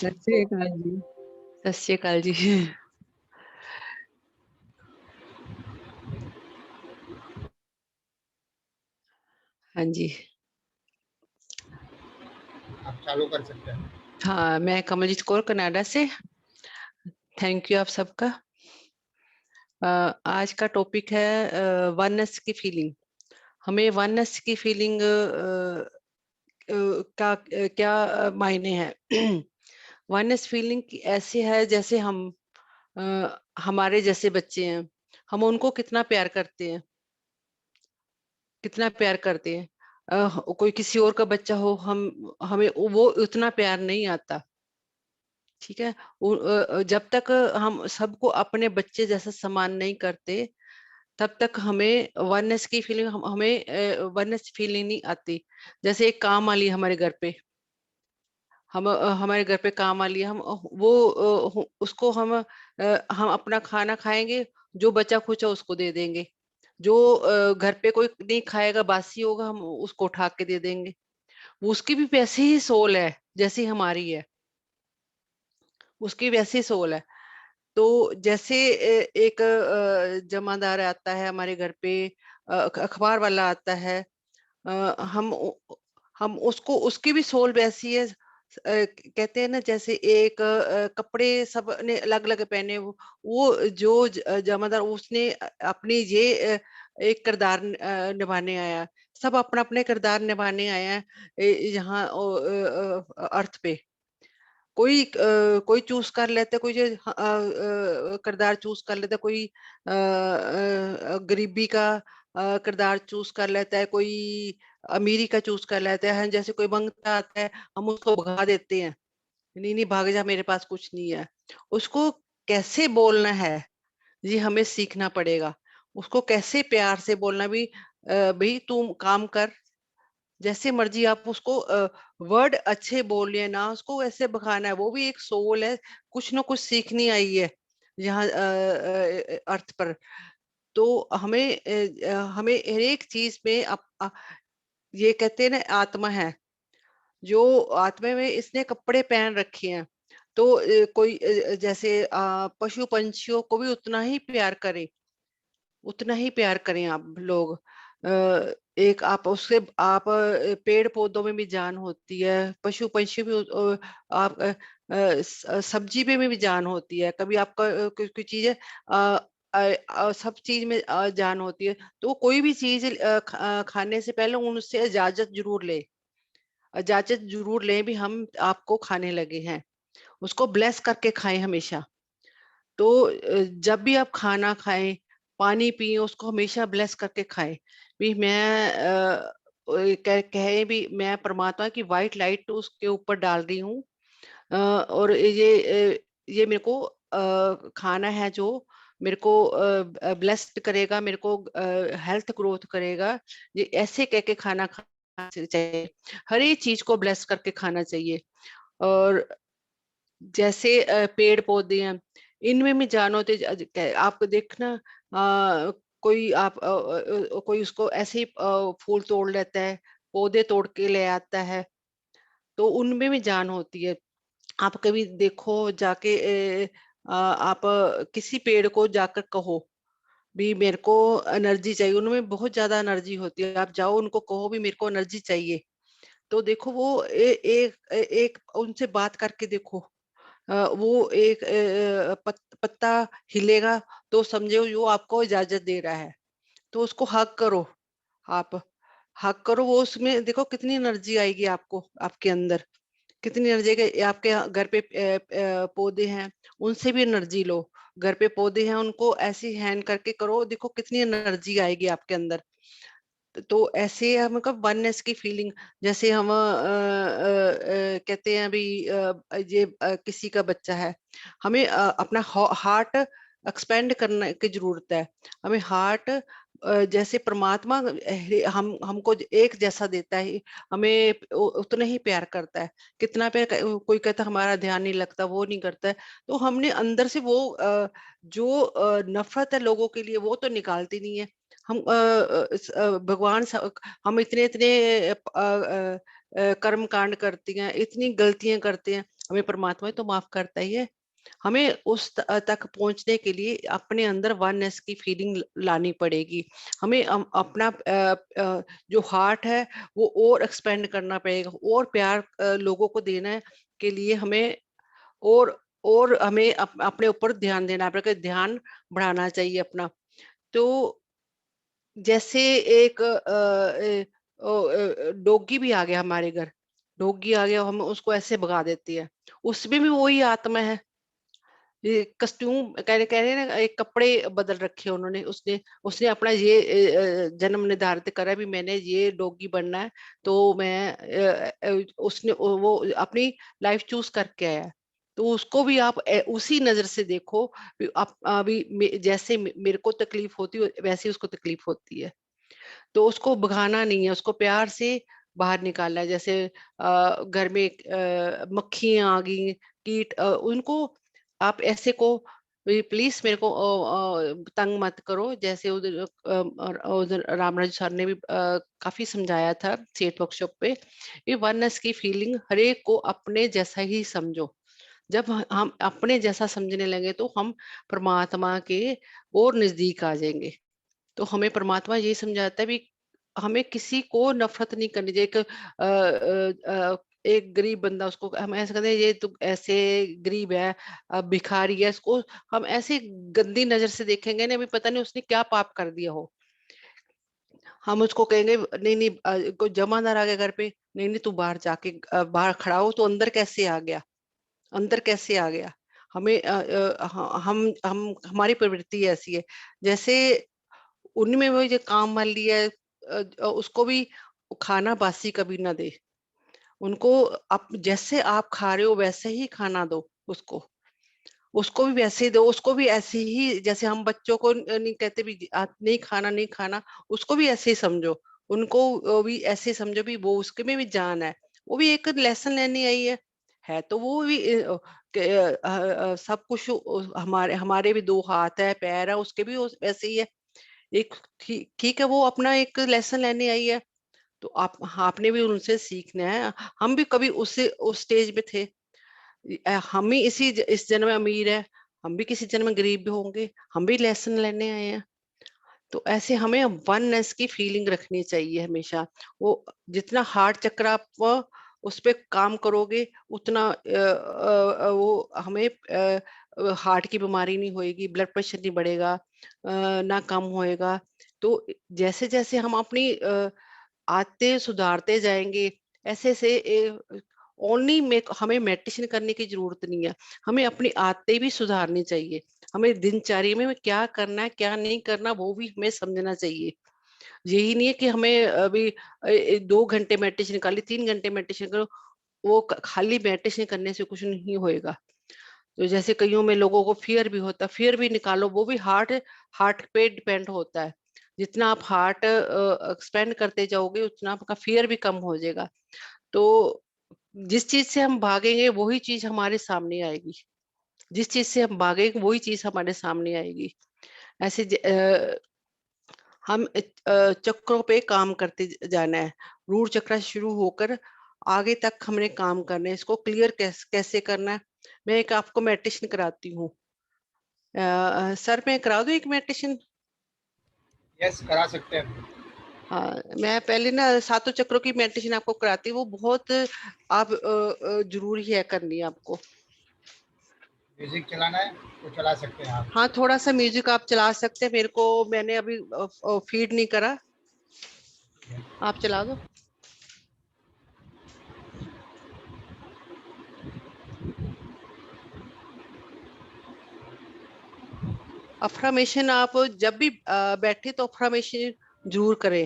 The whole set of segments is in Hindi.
सत श्री अकाल जी। सत श्री अकाल जी। हाँ जी, आप चालू कर सकते हैं। हाँ, मैं कमलजीत कौर कनाडा से। थैंक यू आप सबका। आज का टॉपिक है वननेस की फीलिंग। हमें वननेस की फीलिंग का क्या मायने हैं। वननेस फीलिंग ऐसे है जैसे हम हमारे जैसे बच्चे हैं, हम उनको कितना प्यार करते हैं, कितना प्यार करते हैं। कोई किसी और का बच्चा हो, हमें वो उतना प्यार नहीं आता। ठीक है। जब तक हम सबको अपने बच्चे जैसा सम्मान नहीं करते, तब तक हमें वननेस की फीलिंग हमें वननेस फीलिंग नहीं आती। जैसे एक काम वाली हमारे घर पे, हमारे घर पे काम वाली है, हम वो उसको हम अपना खाना खाएंगे, जो बचा खुचा उसको दे देंगे। जो घर पे कोई नहीं खाएगा, बासी होगा, हम उसको उठा के दे देंगे। वो उसकी भी वैसी ही सोल है जैसी हमारी है, उसकी वैसी सोल है। तो जैसे एक जमादार आता है हमारे घर पे, अखबार वाला आता है, हम उसको, उसकी भी सोल वैसी है। कहते हैं ना, जैसे एक कपड़े सब ने अलग अलग पहने, वो जो जमादार उसने अपनी ये एक किरदार निभाने आया। सब अपना अपने किरदार निभाने आया है यहाँ अर्थ पे। कोई चूज कर लेता है, कोई जो किरदार चूज कर लेता है, कोई गरीबी का किरदार चूज कर लेता है, कोई अमीरी का चूज कर लेता है। जैसे कोई मांगता आता है, हम उसको भगा देते हैं, नहीं नहीं भाग जा, मेरे पास कुछ नहीं है। उसको कैसे बोलना है, ये हमें सीखना पड़ेगा। उसको कैसे प्यार से बोलना भी, भाई तुम काम कर, जैसे मर्जी। आप उसको वर्ड अच्छे बोलिए ना, उसको वैसे बखाना है, वो भी एक सोल है, कुछ ना कुछ सीखनी आई है यहाँ अर्थ पर। तो हमें हर एक चीज में ये कहते हैं ना, आत्मा है। जो आत्मा में इसने कपड़े पहन रखे हैं, तो जैसे पशु पंछियों को भी उतना ही प्यार करें, उतना ही प्यार करें आप लोग। एक आप उससे आप पेड़ पौधों में भी जान होती है, पशु पंछी भी आप सब्जी में भी जान होती है। कभी आपका कोई चीज है, सब चीज में जान होती है। तो कोई भी चीज खाने से पहले उनसे इजाजत जरूर ले, इजाजत जरूर लें भी, हम आपको खाने लगे हैं, उसको ब्लेस करके खाएं हमेशा। तो जब भी आप खाना खाएं, पानी पिए, उसको हमेशा ब्लेस करके खाएं। भी मैं कहे भी, मैं परमात्मा की वाइट लाइट उसके ऊपर डाल रही हूँ। और ये मेरे को खाना है जो मेरे को ब्लेस्ड करेगा, मेरे को हेल्थ ग्रोथ करेगा। ये ऐसे कह के खाना खाना चाहिए, हर एक चीज को ब्लेस करके खाना चाहिए। और जैसे पेड़ पौधे हैं, इनमें भी जान होते। आप देखना, कोई कोई उसको ऐसे ही फूल तोड़ लेता है, पौधे तोड़ के ले आता है, तो उनमें भी जान होती है। आप कभी देखो जाके, आप किसी पेड़ को जाकर कहो भी मेरे को एनर्जी चाहिए, उनमें बहुत ज्यादा एनर्जी होती है। आप जाओ उनको कहो भी मेरे को एनर्जी चाहिए, तो देखो वो एक उनसे बात करके देखो। वो एक पत्ता हिलेगा, तो समझो वो आपको इजाजत दे रहा है। तो उसको हक करो, आप हक करो, वो उसमें देखो कितनी एनर्जी आएगी आपको, आपके अंदर कितनी एनर्जी के। आपके घर पे पौधे हैं, उनसे भी एनर्जी लो। घर पे पौधे हैं, उनको ऐसे हैंड करके करो, देखो कितनी एनर्जी आएगी आपके अंदर। तो ऐसे हम कब वननेस की फीलिंग, जैसे हम कहते हैं अभी, ये किसी का बच्चा है, हमें अपना हार्ट एक्सपेंड करने की जरूरत है। हमें हार्ट, जैसे परमात्मा हमको एक जैसा देता है, हमें उतना ही प्यार करता है। कितना प्यार कोई कहता है हमारा ध्यान नहीं लगता, वो नहीं करता है। तो हमने अंदर से वो जो नफरत है लोगों के लिए, वो तो निकालती नहीं है। हम भगवान हम इतने इतने कर्म कांड करती हैं, इतनी गलतियां करते हैं, हमें परमात्मा तो माफ करता ही है। हमें उस तक पहुंचने के लिए अपने अंदर वननेस की फीलिंग लानी पड़ेगी। हमें अपना जो हार्ट है वो और एक्सपेंड करना पड़ेगा, और प्यार लोगों को देना है के लिए हमें और हमें अपने ऊपर ध्यान देना पड़ेगा, ध्यान बढ़ाना चाहिए अपना। तो जैसे एक डोगी भी आ गया हमारे घर, डोगी आ गया, हम उसको ऐसे भगा देते हैं, उसमें भी वही आत्मा है। ये कस्ट्यूम कह रहे हैं ना, एक कपड़े बदल रखे हैं उन्होंने, उसने उसने अपना ये जन्म निर्धारित करा भी मैंने ये डॉगी बनना है, तो मैं उसने वो अपनी लाइफ चूज करके आया है। तो उसको भी आप उसी नजर से देखो, भी आप अभी जैसे मेरे को तकलीफ होती है वैसे ही उसको तकलीफ होती है। तो उसको भगाना नहीं है, उसको प्यार से बाहर निकालना है। जैसे घर में मक्खियां आ गई, कीट, उनको आप ऐसे को प्लीज मेरे को तंग मत करो। जैसे उधर उधर रामराज सर ने भी काफी समझाया था सेठ वर्कशॉप पे, ये वननेस की फीलिंग हरेक को अपने जैसा ही समझो। जब हम अपने जैसा समझने लगे तो हम परमात्मा के और नजदीक आ जाएंगे। तो हमें परमात्मा ये समझाता है भी हमें किसी को नफरत नहीं करनी चाहिए। एक गरीब बंदा, उसको हम ऐसे कहते हैं ये तो ऐसे गरीब है, भिखारी है, इसको हम ऐसे गंदी नजर से देखेंगे ना, अभी पता नहीं उसने क्या पाप कर दिया हो। हम उसको कहेंगे नहीं नहीं, कोई जमादार आ गया घर पे, नहीं नहीं तू बाहर जाके बाहर खड़ा हो, तो अंदर कैसे आ गया, अंदर कैसे आ गया। हमें हम हमारी प्रवृत्ति ऐसी है। जैसे उनमें वो जो काम वाली है, उसको भी खाना बासी कभी ना दे। उनको आप जैसे आप खा रहे हो वैसे ही खाना दो उसको, उसको भी वैसे ही दो, उसको भी ऐसे ही जैसे हम बच्चों को नहीं कहते भी आप नहीं खाना नहीं खाना, उसको भी ऐसे ही समझो। उनको भी ऐसे ही समझो भी वो उसके में भी जान है, वो भी एक लेसन लेने आई है तो वो भी सब कुछ हमारे हमारे भी दो हाथ है पैर है, उसके भी वैसे ही है। एक ठीक ठीक है, वो अपना एक लेसन लेने आई है, तो आप आपने भी उनसे सीखना है। हम भी कभी उस स्टेज पे थे, हम ही इस जन्म में अमीर है, हम भी किसी जन्म में गरीब भी होंगे, हम भी लेसन लेने आए हैं। तो ऐसे हमें वननेस की फीलिंग रखनी चाहिए हमेशा। वो जितना हार्ट चक्र आप उस पे काम करोगे उतना वो हमें हार्ट की बीमारी नहीं होएगी, ब्लड प्रेशर नहीं बढ़ेगा, ना कम होएगा। तो जैसे जैसे हम अपनी आदतें सुधारते जाएंगे, ऐसे से ओनली हमें मेडिटेशन करने की जरूरत नहीं है, हमें अपनी आदतें भी सुधारनी चाहिए। हमें दिनचर्या में क्या करना है क्या नहीं करना वो भी हमें समझना चाहिए। यही नहीं है कि हमें अभी 2 घंटे मेडिटेशन कर ली, 3 घंटे मेडिटेशन करो, वो खाली मेडिटेशन करने से कुछ नहीं होएगा। तो जैसे कईयों में लोगों को फियर भी होता है, फियर भी निकालो, वो भी हार्ट हार्ट पे डिपेंड होता है। जितना आप हार्ट एक्सपेंड करते जाओगे उतना आपका फियर भी कम हो जाएगा। तो जिस चीज से हम भागेंगे वही चीज हमारे सामने आएगी, जिस चीज से हम भागेंगे वही चीज हमारे सामने आएगी। ऐसे हम चक्रों पे काम करते जाना है, रूट चक्र से शुरू होकर आगे तक हमने काम करना है। इसको क्लियर कैसे करना है, मैं एक आपको मेडिटेशन कराती हूँ। सर मैं करा दूँ एक मेडिटेशन? यस, करा सकते हैं। हाँ, मैं पहले ना सातों चक्रों की मेडिटेशन आपको कराती हूँ, वो बहुत आप जरूरी है करनी आपको। म्यूजिक चलाना है तो चला सकते हैं आप। हाँ, थोड़ा सा म्यूजिक आप चला सकते हैं, मेरे को मैंने अभी फीड नहीं करा, आप चला दो। अफर्मेशन आप जब भी बैठे तो अफर्मेशन जरूर करें।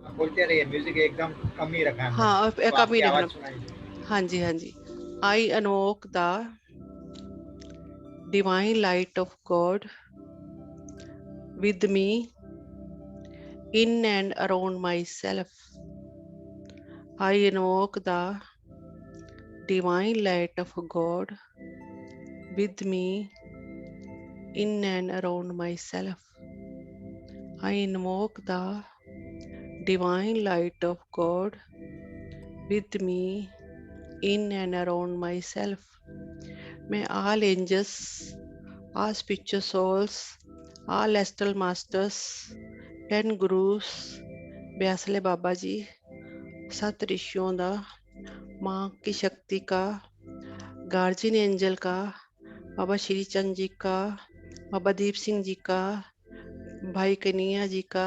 आप बोलते रहिए, म्यूजिक एकदम कम ही रखा है हाँ, हमने, और तो कभी आपकी रखना। आवाज सुनाई दे। हाँ जी, हाँ जी। I invoke the divine light of God with me in and around myself. I invoke the divine light of God with me in and around myself. I invoke the divine light of God with me in and around myself. May all angels, all spiritual souls, all astral masters and gurus, ब्यासले बाबा जी, सत ऋषियों का, माँ की शक्ति का, गार्जियन एंजल का, बाबा श्री चंद जी का, बाबा दीप सिंह जी का, भाई कन्हैया जी का,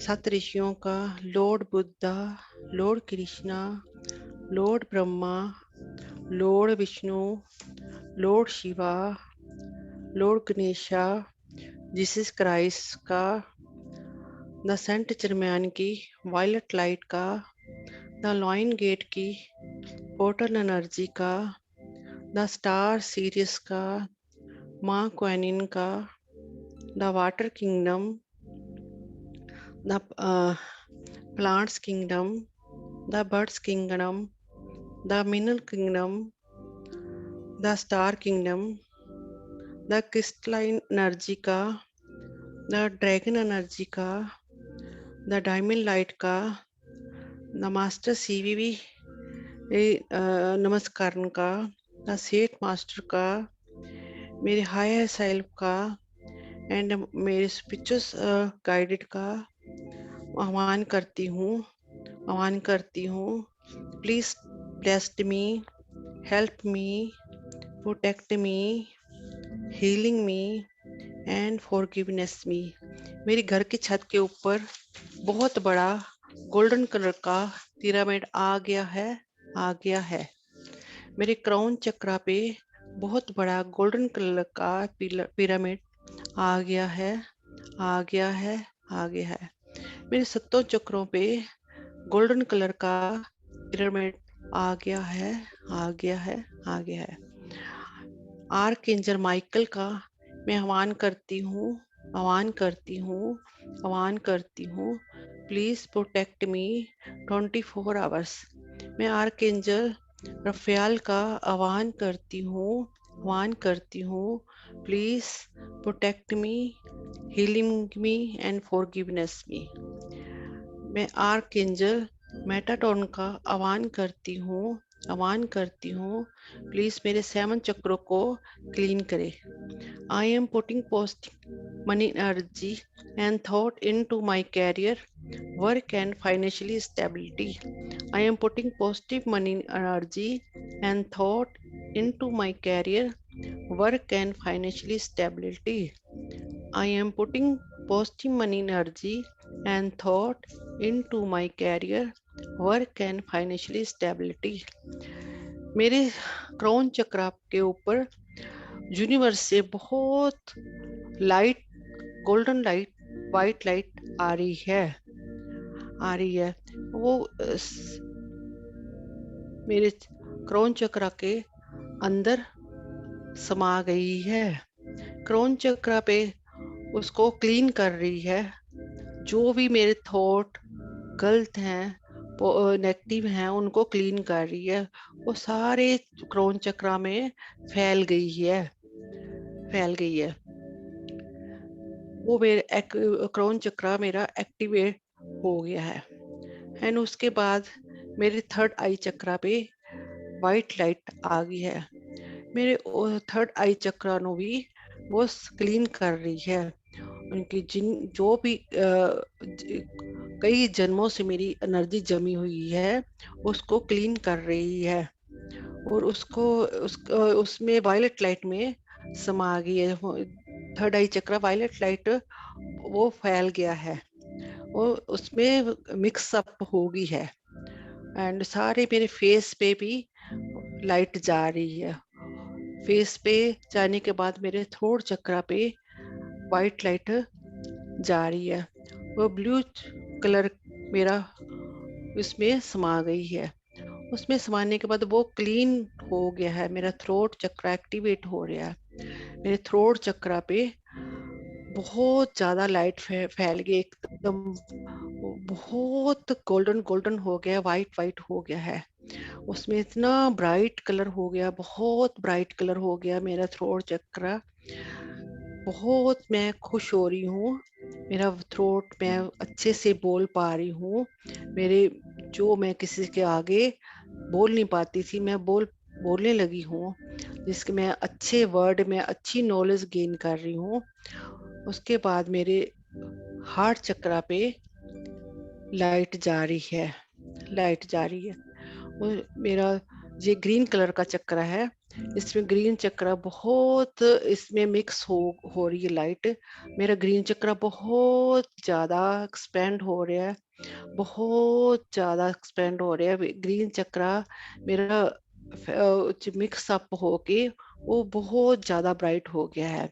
सत ऋषियों का, Lord Buddha, Lord Krishna, Lord Brahma, Lord Vishnu, Lord Shiva, Lord Ganesha, Jesus Christ का, द सेंट चरमैन की वायलेट लाइट का, द लॉइन गेट की पोर्टल एनर्जी का, द स्टार सीरियस का, माँ क्वेनिन का, the water kingdom, the plants kingdom, the birds kingdom, the mineral kingdom, the star kingdom, the crystalline energy का, द ड्रैगन एनर्जी का, द डायमंड लाइट का, द मास्टर सीवीवी नमस्कार का, द सेठ मास्टर का, मेरे हायर सेल्फ का एंड मेरे स्पिरिचुअल गाइडेड का आह्वान करती हूँ। Please blessed me, help me, protect me, healing me and forgiveness me. मेरी घर की छत के ऊपर बहुत बड़ा गोल्डन कलर का पिरामिड आ गया है। मेरे क्राउन चक्रा पे बहुत बड़ा गोल्डन कलर का पिरामिड आ गया है। मेरे सत्तों चक्रों पे गोल्डन कलर का पिरामिड आ गया है। आर्कएंजल माइकल का मैं आह्वान करती हूँ। Please protect me 24 hours. मैं आर्कएंजल रफेल का आह्वान करती हूँ। Please protect me, healing me and forgiveness me. मैं आर्कएंजल मेटाट्रॉन का आह्वान करती हूँ। प्लीज मेरे 7 चक्रों को क्लीन करे। I am putting positive money energy and thought into my career, work and financial stability. I am putting positive money energy and thought into my career, work and financial stability. I am putting positive money energy and thought into my career, work and financial stability. मेरे क्राउन चक्र के ऊपर यूनिवर्स से बहुत light, golden light, white light आ रही है। वो मेरे क्राउन चक्र के अंदर समा गई है। क्राउन चक्र पे उसको क्लीन कर रही है। जो भी मेरे थॉट गलत हैं, नेगेटिव हैं, उनको क्लीन कर रही है। वो सारे क्राउन चक्र में फैल गई है। वो मेरे क्राउन चक्र मेरा एक्टिवेट हो गया है। एंड उसके बाद मेरे थर्ड आई चक्र पे वाइट लाइट आ गई है। मेरे थर्ड आई चक्र नो भी वो क्लीन कर रही है। उनकी जो भी कई जन्मों से मेरी एनर्जी जमी हुई है उसको क्लीन कर रही है और उसमें वायलेट लाइट में समा गई है। थर्ड आई चक्र वायलेट लाइट वो फैल गया है, वो उसमें मिक्स अप हो गई है। एंड सारे मेरे फेस पे भी लाइट जा रही है। फेस पे जाने के बाद मेरे थ्रोट चक्र पे वाइट लाइट जा रही है। वो ब्लू कलर मेरा इसमें समा गई है। उसमें समाने के बाद वो क्लीन हो गया है। मेरा थ्रोट चक्र एक्टिवेट हो रहा है। मेरे थ्रोट चक्र पे बहुत ज्यादा लाइट फैल गई, एकदम बहुत गोल्डन हो गया, वाइट हो गया है। उसमें इतना ब्राइट कलर हो गया, बहुत ब्राइट कलर हो गया मेरा थ्रोट चक्र। बहुत मैं खुश हो रही हूँ। मेरा थ्रोट मैं अच्छे से बोल पा रही हूँ। मेरे जो मैं किसी के आगे बोल नहीं पाती थी, मैं बोलने लगी हूँ। जिसके मैं अच्छे वर्ड में अच्छी नॉलेज गेन कर रही हूँ। उसके बाद मेरे हार्ट चक्रा पे लाइट जा रही है, लाइट जा रही है। और मेरा ये ग्रीन कलर का चक्र है। इसमें ग्रीन चक्र बहुत इसमें मिक्स हो रही है लाइट। मेरा ग्रीन चक्र बहुत ज़्यादा एक्सपेंड हो रहा है, बहुत ज़्यादा एक्सपेंड हो रहा है। ग्रीन चक्र मेरा मिक्स अप होके वो बहुत ज़्यादा ब्राइट हो गया है।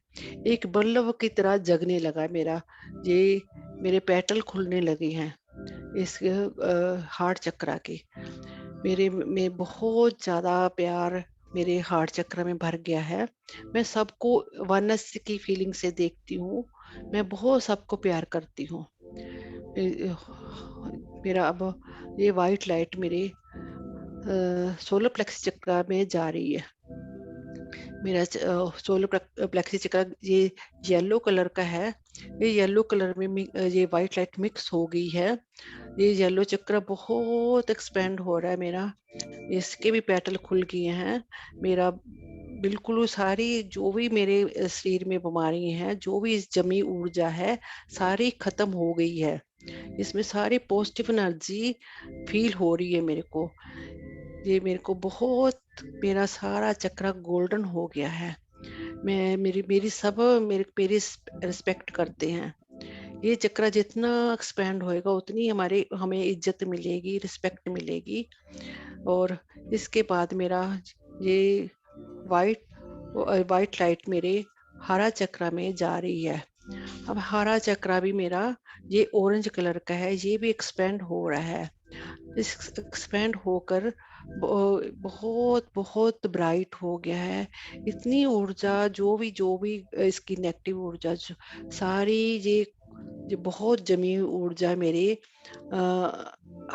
एक बल्ब की तरह जगने लगा मेरा, ये मेरे पेटल खुलने लगे हैं इस हार्ट चक्र के। मेरे में बहुत ज़्यादा प्यार मेरे हार्ट चक्र में भर गया है। मैं सबको वनस की फीलिंग से देखती हूँ। मैं बहुत सबको प्यार करती हूँ। मेरा अब ये व्हाइट लाइट मेरे सोलर प्लेक्स चक्र में जा रही है। मेरा सोलर प्लेक्सी चक्र ये येलो कलर का है। ये येलो कलर में ये व्हाइट लाइट मिक्स हो गई है। ये येलो चक्र बहुत एक्सपेंड हो रहा है मेरा। इसके भी पेटल खुल गए हैं। मेरा बिल्कुल वो सारी जो भी मेरे शरीर में बीमारी हैं, जो भी इस जमी ऊर्जा है, सारी खत्म हो गई है। इसमें सारी पॉजिटिव एनर्जी फील हो रही है मेरे को। ये मेरे को बहुत मेरा सारा चक्र गोल्डन हो गया है। मैं मेरी मेरी सब मेरी रिस्पेक्ट करते हैं। ये चक्र जितना एक्सपेंड होएगा उतनी हमारे हमें इज्जत मिलेगी, रिस्पेक्ट मिलेगी। और इसके बाद मेरा ये वाइट वाइट लाइट मेरे हरा चक्र में जा रही है। अब हरा चक्र भी मेरा ये ऑरेंज कलर का है, ये भी एक्सपेंड हो रहा है। इस एक्सपेंड होकर बहुत बहुत ब्राइट हो गया है। इतनी ऊर्जा जो भी इसकी नेगेटिव ऊर्जा सारी ये बहुत जमी हुई ऊर्जा मेरे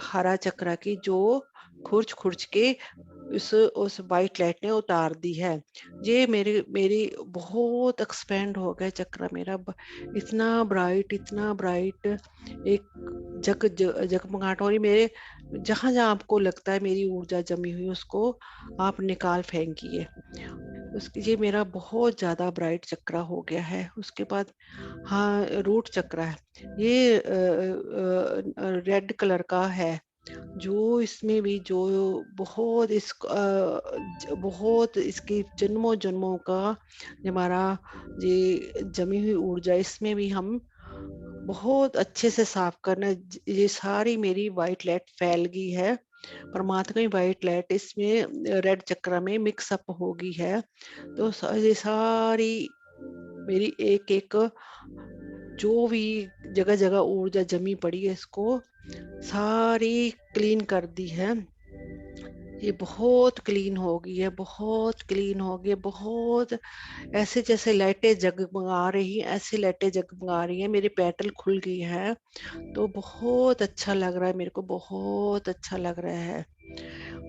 हरा चक्र की जो खुर्च खुर्च के उस वाइट लाइट ने उतार दी है। ये मेरी मेरी बहुत एक्सपेंड हो गया चक्र मेरा इतना ब्राइट एक जगमगाहट हो रही मेरे। जहां जहां आपको लगता है मेरी ऊर्जा जमी हुई उसको आप निकाल फेंकिए। उसकी ये मेरा बहुत ज्यादा ब्राइट चक्र हो गया है। उसके बाद हाँ रूट चक्र है। ये रेड कलर का है। जो इसमें भी जो बहुत बहुत इसकी जन्मों जन्मों का हमारा ये जमी हुई ऊर्जा इसमें भी हम बहुत अच्छे से साफ करना ये सारी मेरी वाइट लाइट फैल गई है। परमात्मा की वाइट लाइट इसमें रेड चक्र में मिक्स अप हो गई है। तो ये सारी मेरी एक एक जो भी जगह जगह ऊर्जा जमी पड़ी है इसको सारी क्लीन कर दी है। ये बहुत क्लीन हो गई है, बहुत क्लीन हो गई है, बहुत ऐसे जैसे लाइटें जगमगा रही हैं, ऐसी लाइटें जगमगा रही हैं, मेरे पेटल खुल गई हैं। तो बहुत अच्छा लग रहा है मेरे को, बहुत अच्छा लग रहा है।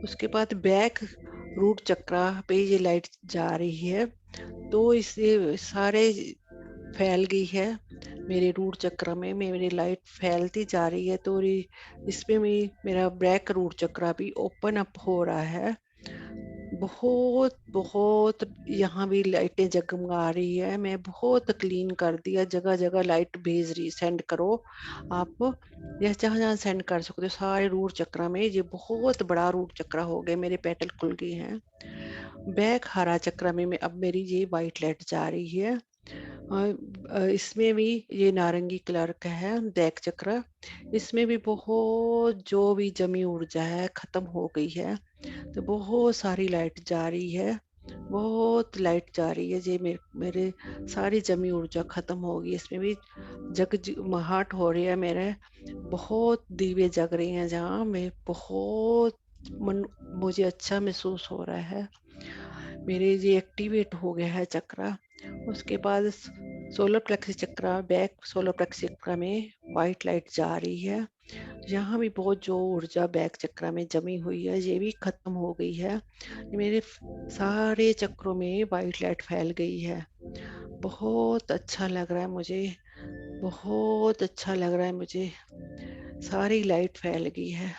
उसके बाद बैक रूट चक्रा पे ये लाइट जा रही है। तो इससे सारे फैल गई है मेरे रूट चक्र में मेरी लाइट फैलती जा रही है। तो इसमें भी मेरा ब्रैक रूट चक्र भी ओपन अप हो रहा है। बहुत बहुत यहाँ भी लाइटें जगमगा रही है। मैं बहुत क्लीन कर दिया, जगह जगह लाइट भेज रही, सेंड करो आप या जहाँ जहाँ सेंड कर सकते हो सारे रूट चक्र में। ये बहुत बड़ा रूट चक्र हो गया, मेरे पेटल खुल गए हैं। बैक हरा चक्र में अब मेरी ये वाइट लाइट जा रही है। इसमें भी ये नारंगी कलर का है बैक चक्र। इसमें भी बहुत जो भी जमी ऊर्जा है खत्म हो गई है। तो बहुत सारी लाइट जा रही है, बहुत लाइट जा रही है। ये मेरे सारी जमी ऊर्जा खत्म हो गई। इसमें भी जगमगाहट हो रही है मेरे। बहुत दीवे जग रही हैं जहाँ मैं बहुत मन मुझे अच्छा महसूस हो रहा है। मेरे ये एक्टिवेट हो गया है चक्रा। उसके बाद सोलर प्लेक्सी चक्रा बैक सोलर प्लेक्सी चक्रा में वाइट लाइट जा रही है। यहाँ भी बहुत जो ऊर्जा बैक चक्र में जमी हुई है ये भी खत्म हो गई है। मेरे सारे चक्रों में वाइट लाइट फैल गई है। बहुत अच्छा लग रहा है मुझे, बहुत अच्छा लग रहा है मुझे। सारी लाइट फैल गई है।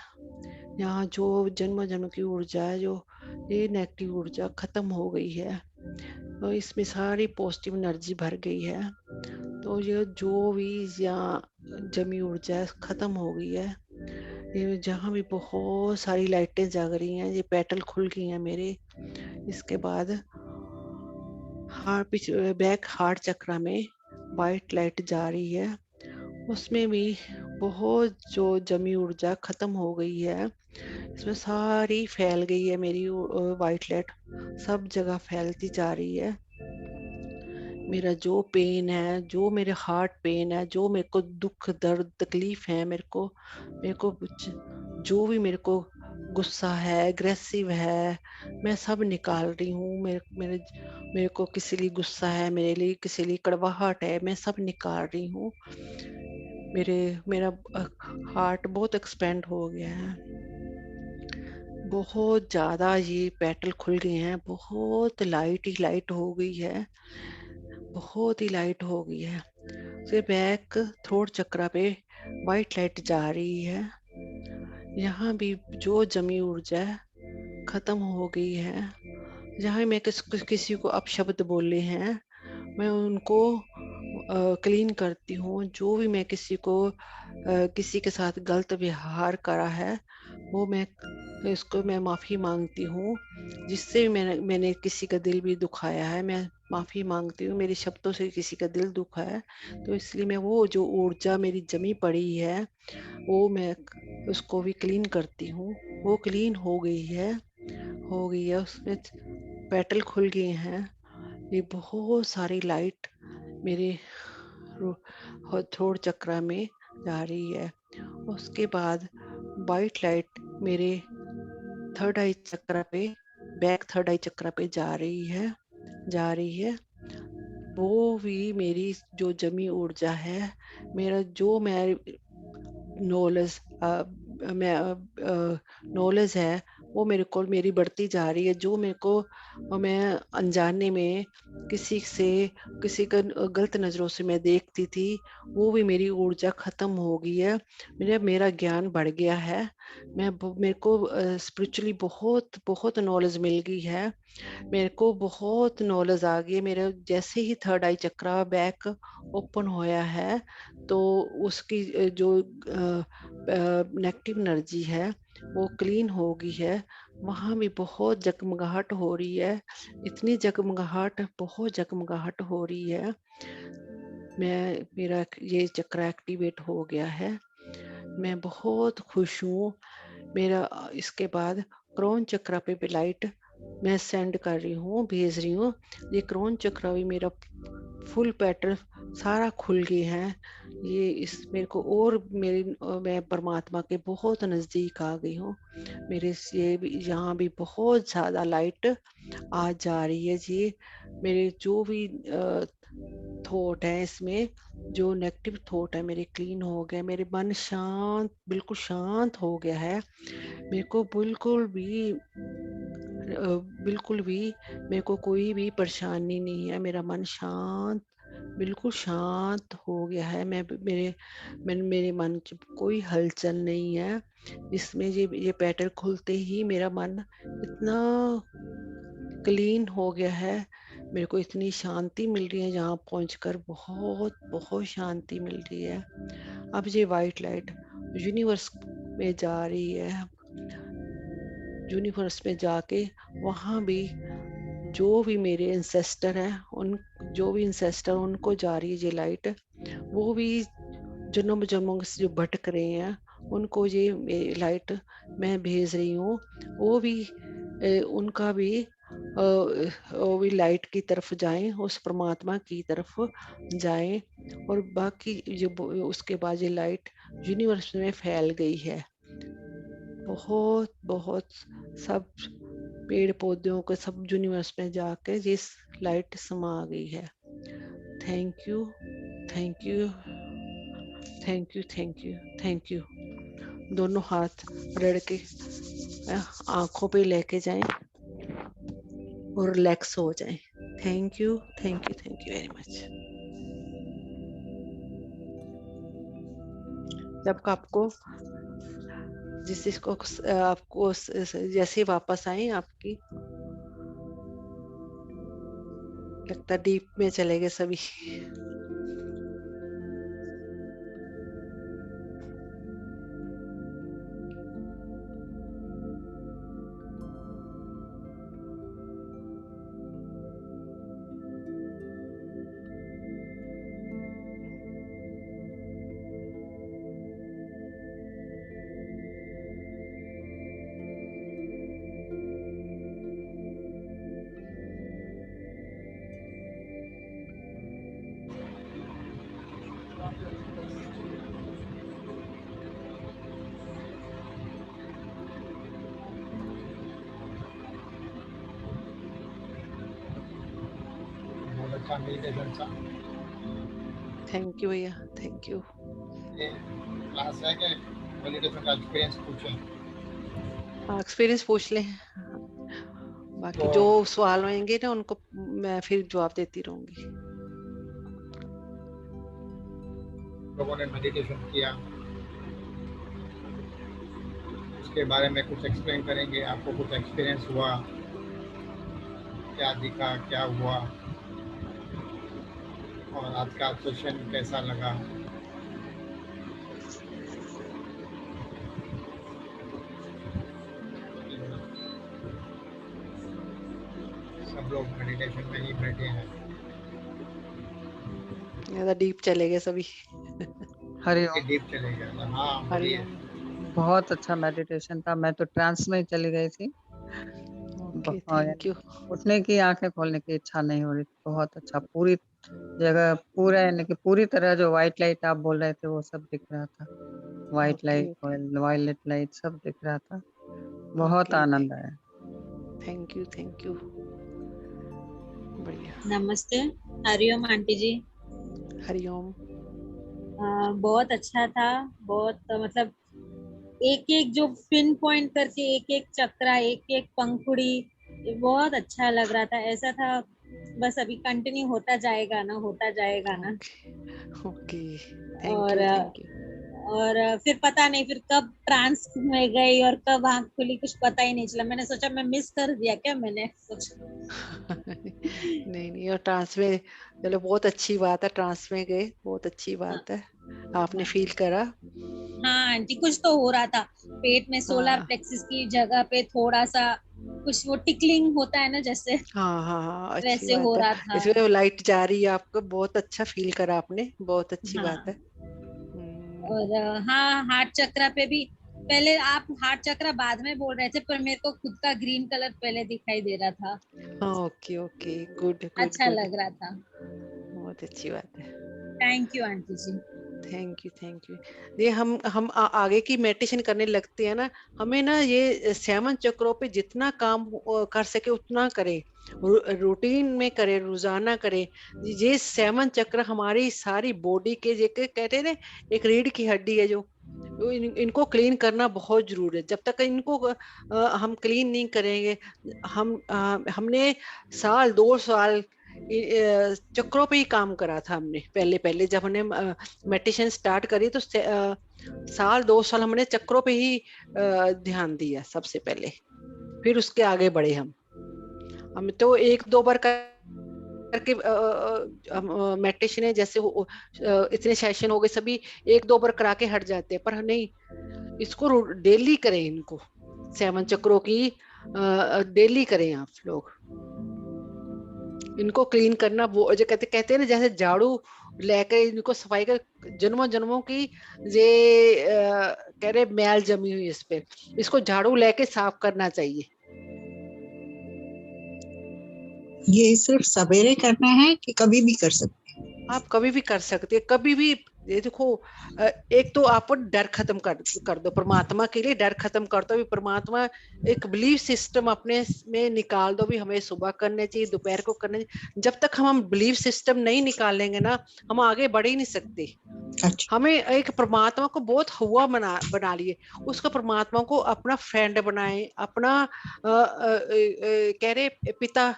यहाँ जो जन्म जन्म की ऊर्जा है, जो ये नेगेटिव ऊर्जा खत्म हो गई है, और इसमें सारी पॉजिटिव एनर्जी भर गई है। तो ये जो भी यहाँ जमी ऊर्जा है खत्म हो गई है। ये जहाँ भी बहुत सारी लाइटें जग रही हैं, ये पेटल खुल गई हैं मेरे। इसके बाद बैक हार्ट चक्र में वाइट लाइट जा रही है, उसमें भी बहुत जो जमी ऊर्जा खत्म हो गई है, इसमें सारी फैल गई है मेरी वाइट लाइट, सब जगह फैलती जा रही है। मेरा जो पेन है, जो मेरे हार्ट पेन है, जो मेरे को दुख दर्द तकलीफ है, मेरे को जो भी मेरे को गुस्सा है, एग्रेसिव है, मैं सब निकाल रही हूँ। मेरे को किसी लिए गुस्सा है, मेरे लिए किसी लिए कड़वाहट है, मैं सब निकाल रही हूँ। मेरा हार्ट बहुत एक्सपेंड हो गया है, बहुत ज्यादा ये पेटल खुल गए हैं, बहुत लाइट ही लाइट हो गई है, बहुत ही लाइट हो गई है। फिर बैक थ्रोट चक्रा पे वाइट लाइट जा रही है, यहाँ भी जो जमी ऊर्जा है खत्म हो गई है। जहाँ मैं किसी को अपशब्द बोले हैं, मैं उनको क्लीन करती हूँ। जो भी मैं किसी के साथ गलत व्यवहार करा है, वो मैं माफी मांगती हूँ। जिससे मैंने किसी का दिल भी दुखाया है, मैं माफी मांगती हूँ। मेरे शब्दों से किसी का दिल दुखा है, तो इसलिए मैं वो जो ऊर्जा मेरी जमी पड़ी है, वो मैं उसको भी क्लीन करती हूँ। वो क्लीन हो गई है, उसमें पेटल खुल गए हैं। ये बहुत सारी लाइट मेरे थ्रोट चक्र में जा रही है। उसके बाद वाइट लाइट मेरे थर्ड आई चक्र पे, बैक थर्ड आई चक्र पे जा रही है। वो भी मेरी जो जमी ऊर्जा है, मेरा जो नॉलेज नॉलेज है, वो मेरी बढ़ती जा रही है। जो मैं अनजाने में किसी का गलत नजरों से मैं देखती थी, वो भी मेरी ऊर्जा खत्म हो गई है। मेरा ज्ञान बढ़ गया है। मेरे को स्पिरिचुअली बहुत बहुत नॉलेज मिल गई है। मेरे को बहुत नॉलेज आ गई है। मेरे जैसे ही थर्ड आई चक्रा बैक ओपन होया है, तो उसकी जो नेगेटिव एनर्जी है वो क्लीन हो गई है। वहाँ भी बहुत जगमगाहट हो रही है, बहुत जगमगाहट हो रही है। मेरा ये चक्र एक्टिवेट हो गया है, मैं बहुत खुश हूँ। इसके बाद क्रोन चक्र पे भी लाइट मैं सेंड कर रही हूँ, भेज रही हूँ। ये क्रोन चक्र भी मेरा फुल पैटर्न सारा खुल गए हैं। ये इस मेरे को और मैं परमात्मा के बहुत नजदीक आ गई हूँ। यहाँ भी बहुत ज्यादा लाइट आ जा रही है जी। मेरे जो भी थॉट है, इसमें जो नेगेटिव थॉट है मेरे क्लीन हो गए। मेरे मन बिल्कुल शांत हो गया है। मेरे को बिल्कुल भी मेरे को कोई भी परेशानी नहीं है। मेरा मन बिल्कुल शांत हो गया है। मेरे मन च कोई हलचल नहीं है। इसमें ये पैटर्न खुलते ही मेरा मन इतना क्लीन हो गया है। मेरे को इतनी शांति मिल रही है, यहाँ पहुंचकर बहुत बहुत शांति मिल रही है। अब ये वाइट लाइट यूनिवर्स में जा रही है। यूनिवर्स में जाके वहाँ भी जो भी मेरे इंसेस्टर हैं, उनको जा रही है ये लाइट। वो भी जन्म जन्मों से जो भटक रहे हैं, उनको ये लाइट मैं भेज रही हूँ। वो भी उनका भी वो भी लाइट की तरफ जाएं, उस परमात्मा की तरफ जाएं। और बाकी उसके बाद ये लाइट यूनिवर्स में फैल गई है। बहुत बहुत सब पेड़ पौधों के सब यूनिवर्स में जाके जिस लाइट समा गई है। Thank you, thank you, thank you, thank you, thank you. दोनों हाथ रड़ के आंखों पे लेके जाएं और रिलैक्स हो जाएं। Thank you, thank you, thank you. Thank you very much. जब आपको जिस चीज को आपको जैसे ही वापस आए आपकी लगता डीप में चले गए सभी। बहुत अच्छा मेडिटेशन था। थैंक यू भैया, थैंक यू। ये क्लास है कि मेडिटेशन का एक्सपीरियंस पूछें? एक्सपीरियंस पूछ लें, बाकी तो जो सवाल होंगे ना उनको मैं फिर जवाब देती रहूंगी। लोगों ने मेडिटेशन किया उसके बारे में कुछ एक्सप्लेन करेंगे। आपको कुछ एक्सपीरियंस हुआ, क्या दिखा, क्या हुआ, और आज का सेशन कैसा लगा? सब लोग मेडिटेशन में ही बैठे हैं। ज्यादा डीप चले गए सभी। हरिओम। डीप चले गए। हाँ बोलिए। हरिओम। बहुत अच्छा मेडिटेशन था, मैं तो ट्रांस में ही चली गई थी। ओके, हाँ, थैंक यू। उठने की, आंखें खोलने की इच्छा नहीं हो रही थी। बहुत अच्छा, पूरी जगह पूरा यानी कि पूरी तरह जो व्हाइट लाइट आप बोल रहे थे वो सब दिख रहा था। White okay, light, okay, violet light सब दिख रहा था। बहुत ओके, आनंद आया। Thank you, thank you. बढ़िया। नमस्ते, हरिओम आंटी जी। हरिओम। बहुत अच्छा था। बहुत मतलब एक एक जो पिन पॉइंट करके एक एक चक्रा, एक एक पंखुड़ी, ये बहुत अच्छा लग रहा था। ऐसा था बस अभी कंटिन्यू होता जाएगा ना, होता जाएगा ना। ओके, थैंक और यू, थैंक यू। और फिर पता नहीं फिर कब ट्रांस में गई और कब आँख खुली, कुछ पता ही नहीं चला। मैंने सोचा मैं मिस कर दिया क्या मैंने कुछ। नहीं नहीं, और ट्रांस में चलो बहुत अच्छी बात है, ट्रांस में गए बहुत अच्छी बात है, आपने फील करा। हाँ आंटी, कुछ तो हो रहा था पेट में, सोलर हाँ प्लेक्सिस की जगह पे थोड़ा सा कुछ वो टिकलिंग होता है ना जैसे, हाँ हाँ हाँ, अच्छी वैसे हो बात है। रहा था। इसमें लाइट जा रही है आपको, बहुत अच्छा फील करा आपने, बहुत अच्छी बात है। हाँ और हाँ, हार्ट चक्रा पे भी पहले आप हार्ट चक्रा बाद में बोल रहे थे, पर मेरे को खुद का ग्रीन कलर पहले दिखाई दे रहा था। हाँ, ओके ओके, गुड गुड अच्छा गुड, लग रहा था। बहुत अच्छी बात है। Thank you aunty ji. Thank you, thank you. ये हम आगे की मेडिटेशन करने लगते हैं ना, हमें ना ये 7 चक्रों पे जितना काम कर सके उतना करें, रूटीन में करें, रोजाना करें। ये 7 चक्र हमारी सारी बॉडी के कहते हैं ना, एक रीढ़ की हड्डी है जो इनको क्लीन करना बहुत जरूरी है। जब तक इनको हम क्लीन नहीं करेंगे, हमने साल 2 साल चक्रों पे ही काम करा था हमने। पहले पहले जब हमने मेडिटेशन स्टार्ट करी तो साल 2 साल हमने चक्रों पे ही ध्यान दिया सबसे पहले, फिर उसके आगे बढ़े हम तो 1-2 बार करके मेडिटेशन है जैसे इतने सेशन हो गए सभी 1-2 बार करा के हट जाते हैं, पर नहीं, इसको डेली करें, इनको 7 चक्रों की डेली करें आप लोग। इनको क्लीन करना वो जो कहते हैं ना, जैसे झाड़ू लेकर इनको सफाई कर, जन्मों जन्मों की ये कह रहे मैल जमी हुई इस पे, इसको झाड़ू लेके साफ करना चाहिए। ये सिर्फ सवेरे करना है कि कभी भी कर सकते हैं? आप कभी भी कर सकते हैं, कभी भी। ये देखो, एक तो आप डर खत्म कर दो, परमात्मा के लिए डर खत्म कर दो। परमात्मा एक बिलीफ सिस्टम अपने में निकाल दो भी, हमें सुबह करने चाहिए, दोपहर को करने चाहिए। जब तक हम बिलीफ सिस्टम नहीं निकालेंगे ना, हम आगे बढ़ ही नहीं सकते। अच्छा, हमें एक परमात्मा को बहुत हुआ बना लिए, उसको परमात्मा को अपना फ्रेंड बनाए, अपना कह रहे पिता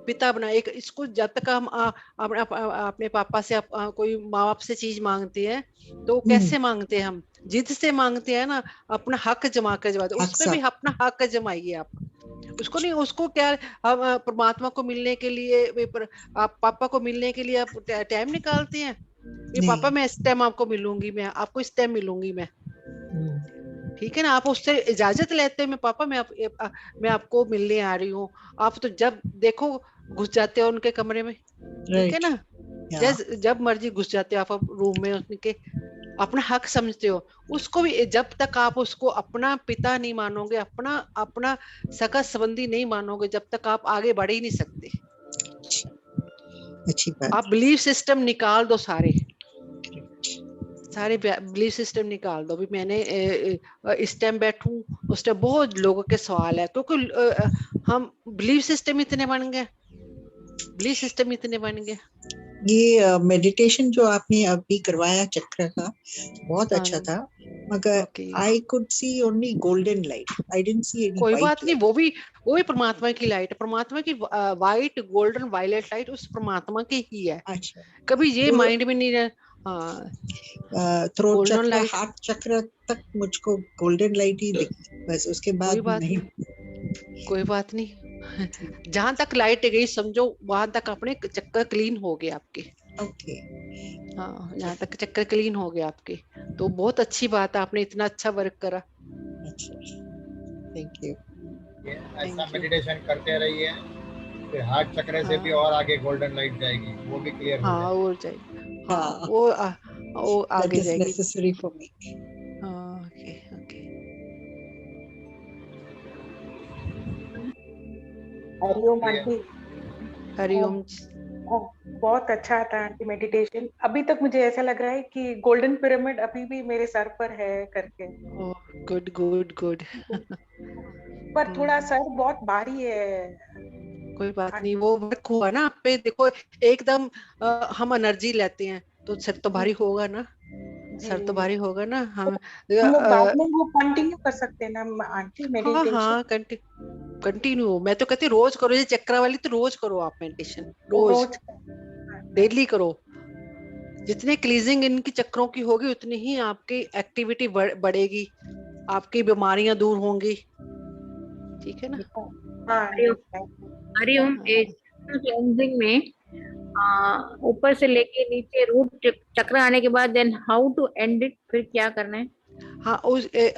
पिता बना। एक इसको जब तक हम अपने पापा से कोई माँ बाप से चीज मांगते हैं तो कैसे मांगते हैं? हम जिद से मांगते हैं ना, अपना हक जमा कर जमाते। हक उसमें भी सब अपना हक जमाइए आप। उसको नहीं, उसको क्या, हम परमात्मा को मिलने के लिए आप पापा को मिलने के लिए आप टाइम निकालते हैं? ये पापा नहीं। मैं इस टाइम आपको मिलूंगी, मैं आपको इस टाइम मिलूंगी मैं, ठीक है ना? आप उससे इजाजत लेते हैं, मैं पापा मैं आपको मिलने आ रही हूँ। आप तो जब देखो घुस जाते हो उनके कमरे में, ठीक है राइट। ना? या जब मर्जी घुस जाते हो आप रूम में, उनके अपना हक समझते हो। उसको भी जब तक आप उसको अपना पिता नहीं मानोगे, अपना अपना सगा संबंधी नहीं मानोगे, जब तक आप आगे बढ़ ही नहीं सकते। अच्छी बात। आप बिलीफ सिस्टम निकाल दो, सारे बिलीफ सिस्टम निकाल दो। अभी मैंने इस टाइम बैठूं, उस टाइम बहुत लोगों के सवाल है, क्योंकि हम बिलीफ सिस्टम इतने बन गए, बिलीफ सिस्टम इतने बन गए। ये मेडिटेशन जो आपने अभी करवाया चक्र का बहुत हाँ अच्छा जी, था, मगर okay, I could see only golden light, I didn't see any कोई वाइट बात नहीं, लाइट। वो भी परमात्मा की लाइट है। परमात्मा की वाइट गोल्डन वायलेट लाइट उस परमात्मा की ही है। अच्छा। कभी ये तो माइंड में नहीं रहे। हाँ, थ्रोट गोल्डन चक्र, लाइट, हार्ट चक्र तक मुझको गोल्डन लाइट ही दिखी, बस उसके कोई बाद बात नहीं। नहीं, कोई बात नहीं। जहां तक लाइट गई समझो वहां तक अपने चक्कर क्लीन हो गए आपके। ओके। हाँ, जहाँ तक चक्कर क्लीन हो गए आपके, तो बहुत अच्छी बात है, आपने इतना अच्छा वर्क करा। अच्छा, थैंक यू। ऐसा थैंक यू। मेडिटेशन करते रहिए, फिर हार्ट चक्र से भी हाँ और आगे गोल्डन लाइट जाएगी, वो भी क्लियर हो हाँ, जाएगी। और जाएगी, हाँ हाँ, वो दैट आगे इज जाएगी। Necessary for me. हाँ, ओके ओके। हरिओम ये आंटी। हरिओम। बहुत अच्छा था आंटी मेडिटेशन। अभी तक मुझे ऐसा लग रहा है कि गोल्डन पिरामिड अभी भी मेरे सर पर है करके। Good good good. पर थोड़ा सर बहुत भारी है। कोई बात नहीं, वो वर्क हुआ ना आप पे, देखो एकदम हम एनर्जी लेते हैं तो सर तो भारी होगा ना, जी सर तो भारी होगा ना। हम हम लोग बाद में वो कंटिन्यू कर सकते हैं ना आंटी हाँ मेडिटेशन? हाँ, कंटिन्यू, मैं तो कहती हूँ रोज करो, ये चक्रा वाली तो रोज करो आप मेडिटेशन, वो रोज रोज डेली करो। जितने क्लीजिंग इनकी चक्रों की होगी उतनी ही आपकी एक्टिविटी बढ़ेगी, आपकी बीमारियां दूर होंगी, ठीक है ना? हाँ हरिओम। हरिओम। हाँ क्लेंजिंग में ऊपर से लेके नीचे रूट चक्र आने के बाद then how to end it, फिर क्या करना है? हाँ,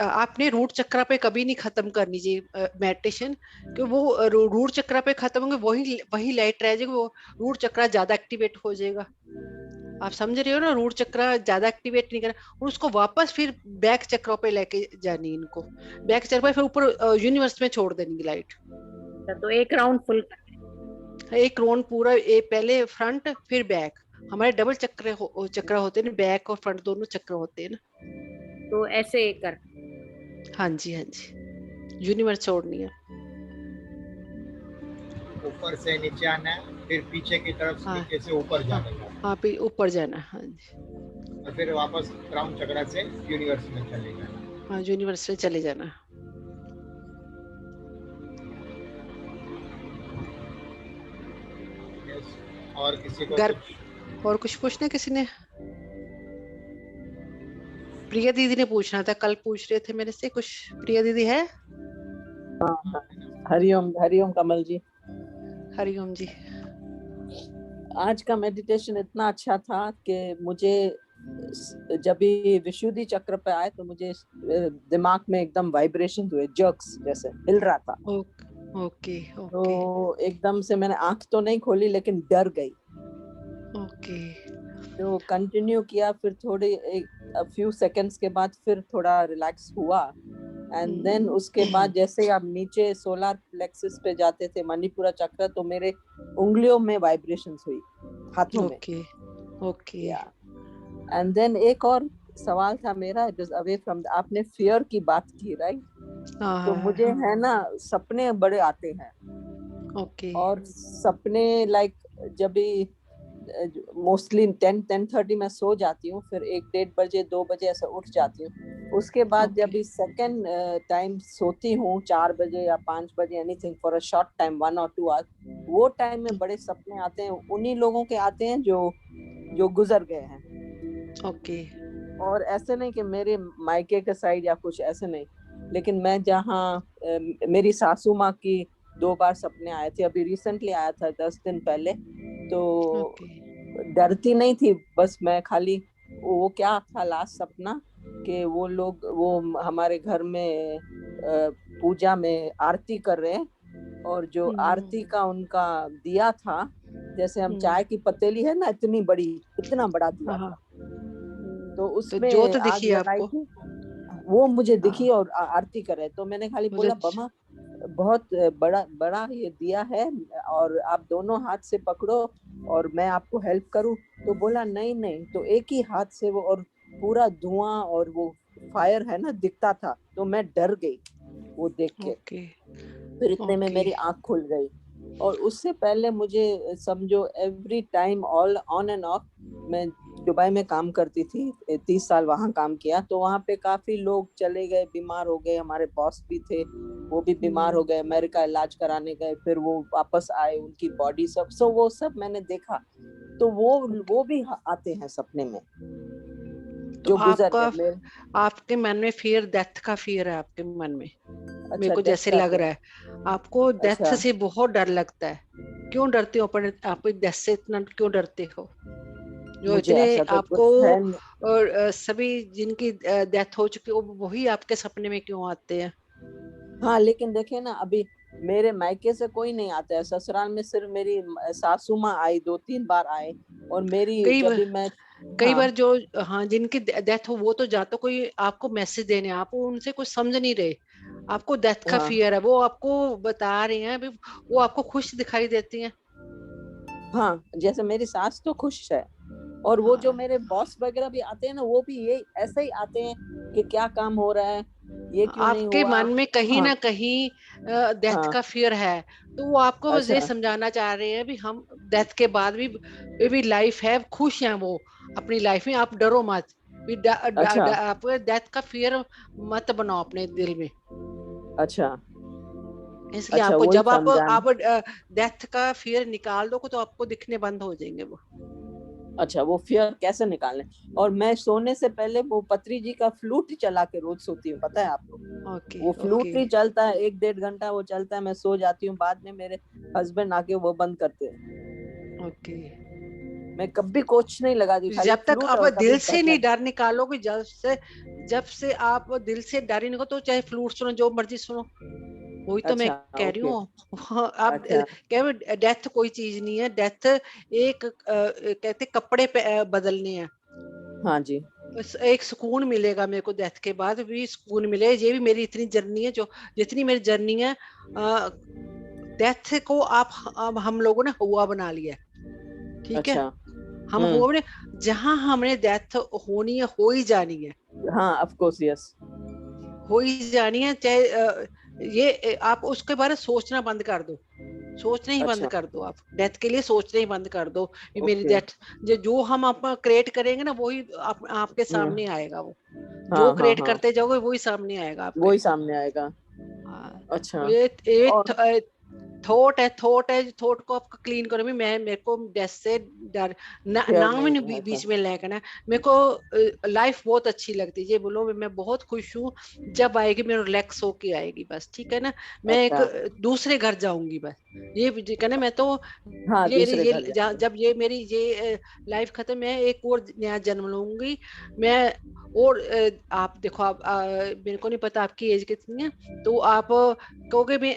आपने रूट चक्रा पे कभी नहीं खत्म करनी चाहिए मेडिटेशन, कि वो रूट चक्रा पे खत्म होंगे, वही वही लाइट रह जाएगी, वो रूट चक्रा ज्यादा एक्टिवेट हो जाएगा। आप समझ रहे हो ना? रूट चक्रा ज्यादा एक्टिवेट नहीं करना, और उसको वापस फिर बैक चक्रों पे लेके जानी, इनको बैक चक्र पे फिर ऊपर यूनिवर्स में छोड़ देनी लाइट। तो एक राउंड फुल एक राउंड पूरा, पहले फ्रंट फिर बैक। हमारे डबल चक्र होते हैं ना, बैक और फ्रंट दोनों चक्र होते हैं ना। तो ऐसे कर। हाँ जी हाँ जी, यूनिवर्स छोड़नी है। ऊपर से नीचे आना है, फिर पीछे की तरफ हाँ नीचे से ऊपर हाँ जाने का, हाँ, फिर ऊपर जाना, हाँ जी, और फिर वापस क्राउन चक्र से यूनिवर्स में चले जाना। हाँ यूनिवर्स से चले जाना। Yes. और किसी को घर कुछ और कुछ पूछना किसी ने? प्रिया दीदी ने पूछना था, कल पूछ रहे थे मेरे से कुछ। प्रिया दीदी है? हरिओम हरिओम कमल जी। हरिओम जी। आज का मेडिटेशन इतना अच्छा था कि मुझे जब भी विशुद्धि चक्र पे आए तो मुझे दिमाग में एकदम वाइब्रेशन हुए, जर्क्स जैसे हिल रहा था। Okay okay. तो एकदम से मैंने आंख तो नहीं खोली लेकिन डर गई। ओके तो कंटिन्यू किया, फिर थोड़े फ्यू सेकंड्स के बाद फिर थोड़ा रिलैक्स हुआ, एंड देन उसके बाद जैसे आप नीचे सोलर प्लेक्सस पे जाते थे, मणिपुरा चक्र, तो मेरे उंगलियों में वाइब्रेशंस हुई, हाथों में। Okay okay. एंड देन एक और सवाल था मेरा, इट इज अवे फ्रॉम, आपने फियर की बात की, राइट? तो मुझे है ना सपने बड़े आते हैं, ओके और सपने लाइक जब भी मोस्टली 10-10:30 मैं सो जाती हूँ, फिर 1-1:30 बजे 2 बजे ऐसे उठ जाती हूँ। उसके बाद जब ओके इस सेकेंड टाइम सोती हूँ 4 बजे या 5 बजे, anything for a short time 1 और 2 आवर्स, वो टाइम में बड़े सपने आते हैं, उन्हीं लोगों के आते हैं जो गुजर गए हैं। ओके और ऐसे नहीं कि मेरे मायके के साइड या कुछ, ऐसे नहीं, लेकिन मैं जहाँ मेरी सासू माँ की 2 बार सपने आए थे, अभी रिसेंटली आया था 10 दिन पहले, तो ओके डरती नहीं थी, बस मैं खाली वो क्या था लास्ट सपना कि वो लोग वो हमारे घर में पूजा में आरती कर रहे हैं, और जो आरती का उनका दिया था, जैसे हम चाय की पतीली है ना, इतनी बड़ी, इतना बड़ा दिया हाँ था, तो तो उसमें जोत आग दिखी जलाई आपको? थी, वो मुझे हाँ दिखी और आरती कर रहे, तो मैंने खाली मुझे बोला बमा बहुत बड़ा बड़ा ये दिया है, और आप दोनों हाथ से पकड़ो और मैं आपको हेल्प करूं, तो बोला नहीं नहीं, तो एक ही हाथ से वो, और पूरा धुआं और वो फायर है ना दिखता था, तो मैं डर गई वो देख के, ओके फिर इतने में ओके मेरी आंख खुल गई। और उससे पहले मुझे समझो every time all on end of, मैं दुबई में काम करती थी, 30 साल वहां काम किया, तो वहां पे काफी लोग चले गए, बीमार हो गए, हमारे बॉस भी थे, वो भी बीमार हो गए, अमेरिका इलाज कराने गए, फिर वो वापस आए, उनकी बॉडी सब, सो वो सब मैंने देखा, तो वो भी आते हैं सपने में, तो जो गुजर आपका गए मेरे। आपके मन में फियर, डेथ का फियर है आपके मन में, मेरे अच्छा, को डेथ जैसे का लग फिर, रहा है आपको डेथ अच्छा से बहुत डर लगता है। क्यों डरते हो? अपने आप डेथ से इतना क्यों डरते हो? जो मुझे इतने ऐसा तो आपको कुछ है नहीं। और सभी जिनकी डेथ हो चुकी है वही आपके सपने में क्यों आते हैं? हाँ, लेकिन देखिए ना, अभी मेरे मायके से कोई नहीं आता है, ससुराल में सिर्फ मेरी सासू माँ आई, 2-3 बार आए, और मेरी कई जब बार भी मैं, कई हाँ बार जो हाँ जिनकी डेथ हो वो तो जातो कोई आपको मैसेज देने, आप उनसे कुछ समझ नहीं रहे, आपको डेथ का हाँ फियर है, वो आपको बता रहे हैं अभी, वो आपको खुश दिखाई देती हैं। हाँ, जैसे मेरी सास तो खुश है, और वो जो हाँ मेरे बॉस वगैरह भी आते हैं ना, वो भी ये ऐसे ही आते हैं कि क्या काम हो रहा है, ये क्यों नहीं आपके हुआ। मन में कहीं हाँ ना कहीं डेथ हाँ, का फियर है, तो वो आपको बस ये अच्छा समझाना चाह रहे हैं भी हम डेथ के बाद भी लाइफ है, खुश हैं वो अपनी लाइफ में, आप डरो मत भी अच्छा आप डेथ का फियर मत बनाओ अपने दिल में। अच्छा इसलिए अच्छा, आपको वही जब समझाना। आप डेथ का फियर निकाल दो तो आपको दिखने बंद हो जाएंगे वो। अच्छा, वो फियर कैसे निकालने। और मैं सोने से पहले वो पत्री जी का फ्लूट ही चला के रोज सोती हूँ, पता है आपको, ओके वो ओके फ्लूट ही चलता है, 1-1.5 घंटा वो चलता है, मैं सो जाती हूँ, बाद में मेरे हस्बैंड आके वो बंद करते हैं, ओके। मैं कभी कुछ नहीं लगाती, खाली जब तक फ्लूट आप और कभी दिल से नहीं भजन। डर निकालोगे, जब से आप दिल से डर ही निकालो, तो चाहे फ्लूट सुनो जो मर्जी सुनो, वही तो मैं अच्छा, कह रही ओके, हूँ। हाँ, आप अच्छा, कह डेथ कोई चीज नहीं है, डेथ एक कहते कपड़े बदलने हैं, हाँ जी, बस एक सुकून मिलेगा मेरे को डेथ के बाद भी, सुकून मिले, ये भी मेरी इतनी जर्नी है, जो जितनी मेरी जर्नी है, डेथ को आप अब हम लोगों ने हुआ बना लिया है, ठीक है, अच्छा, हम हुआ ने, जहां हमने डेथ होनी है, हो ही जानी है, हाँ, ऑफ कोर्स, यस, हो ही जानी है, चाहे आप उसके बारे में सोचना बंद कर दो, सोचना ही बंद अच्छा, कर दो, आप डेथ के लिए सोचना ही बंद कर दो, ये मेरी ओके, डेथ, जो हम आप क्रिएट करेंगे ना वही आपके सामने आएगा, वो जो हाँ हाँ क्रिएट हाँ, करते जाओगे वही सामने आएगा आपके। वही सामने आएगा, हाँ, अच्छा, ये और थॉट को आपका क्लीन करो भी, मैं मेरे को डेथ से डर प्यार नाम ही नहीं नहीं है था, बीच में लेकर ना, मेरे को लाइफ बहुत अच्छी लगती है, ये बोलो मैं बहुत खुश हूँ, जब आएगी मेरे रिलैक्स होके आएगी बस, ठीक है ना, मैं एक अच्छा, दूसरे घर जाऊंगी बस, ये कहना मैं तो, हाँ, दूसरे घर ये जाएंगे, जब ये मेरी ये लाइफ खत्म, मैं एक और नया जन्म लूंगी मैं, और आप देखो, आप मेरे को नहीं पता आपकी एज कितनी है, तो आप कहोगे मैं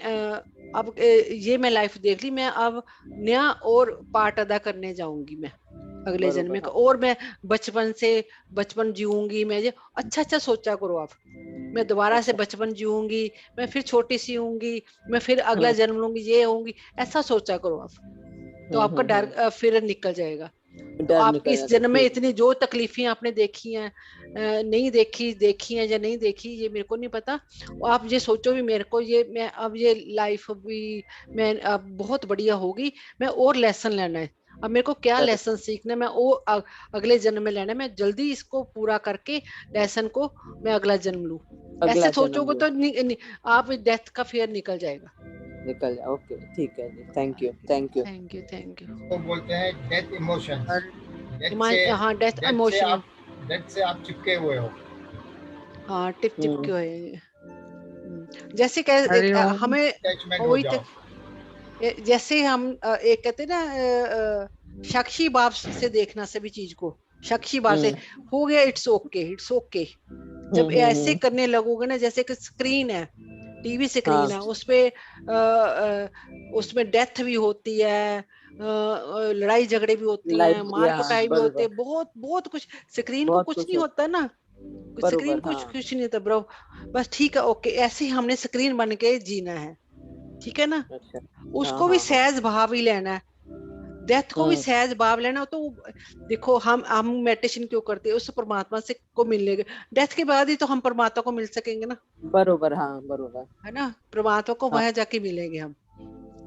अब ये मैं लाइफ देख ली, मैं अब नया और पार्ट अदा करने जाऊंगी मैं अगले जन्म बरोबर, में, हाँ, और मैं बचपन जीऊंगी, मैं ये अच्छा अच्छा सोचा करो आप, मैं दोबारा से अच्छा, बचपन जीऊंगी, मैं फिर छोटी सी होंगी, मैं फिर अगला हम्म जन्म लूंगी, ये होंगी, ऐसा सोचा करो आप, तो आपका डर फिर निकल जाएगा। तो डर आपकी निकल इस जाता, जन्म में ठीक, इतनी जो तकलीफें आपने देखी हैं, नहीं देखी हैं या नहीं देखी, ये मेरे को नहीं पता, और आप ये सोचो भी मेरे को ये, मैं अब ये लाइफ भी मैं अब बहुत बढ़िया होगी, मैं और लेसन लेना है, अब मेरे को क्या Correct. लेसन सीखना है, मैं वो अगले जन्म में लेना है, मैं जल्दी इसको पूरा करके लेसन को मैं अगला जन्म लूं। अगला ऐसे जन्म सोचोगे लो, तो आप डेथ का फियर निकल जाएगा। निकल जाए। ओके, ठीक है जी, thank you, thank you. Thank you, thank you. तो बोलते हैं डेथ इमोशंस। और हाँ, डेथ इमोशन, डेथ से आप चिपके हुए हो। हाँ, टिप के हुए। जैसे हरिओम। हमें अटैचमेंट हो वही जाओ। तक, जैसे हम एक कहते हैं ना साक्षी भाव से देखना सभी चीज को, साक्षी भाव से हो गया, इट्स ओके, इट्स ओके। जब ऐसे करने लगोगे ना, जैसे कि स्क्रीन है, टीवी स्क्रीन है, उसमें डेथ भी होती है, लड़ाई झगड़े भी होती हैं, मार कुटाई भी होती है, बहुत बहुत कुछ। स्क्रीन को कुछ नहीं होता ना, स्क्रीन कुछ नहीं होता ब्रो। बस ठीक है, ओके, ऐसे ही हमने स्क्रीन बन के जीना है, ठीक है ना। उसको भी सहज भाव ही लेना है, डेथ को भी सहज भाव लेना। तो देखो हम मेडिटेशन क्यों करते हैं, उस परमात्मा से को मिलने के, डेथ के बाद ही तो हम परमात्मा को मिल सकेंगे ना। बरोबर, हाँ बरोबर है ना, परमात्मा को वहां जाके मिलेंगे हम।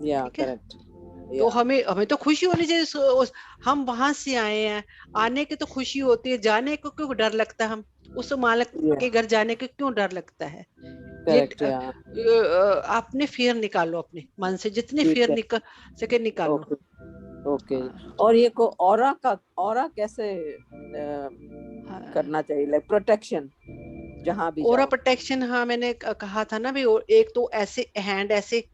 या ठीक है, करेक्ट। तो हमें तो खुशी होनी चाहिए, हम वहां से आए हैं, आने की तो खुशी होती है, जाने को क्यों डर लगता है, हम उस मालिक के घर जाने के क्यों डर लगता है। करेक्ट, आपने फियर निकालो अपने मन से, जितने फियर निकल सके निकालो। ओके। और ये को ऑरा कैसे करना चाहिए, लाइक प्रोटेक्शन जहां भी ऑरा प्रोटेक्शन, हाँ मैंने कहा था ना भी, एक तो ऐसे हैंड ऐसे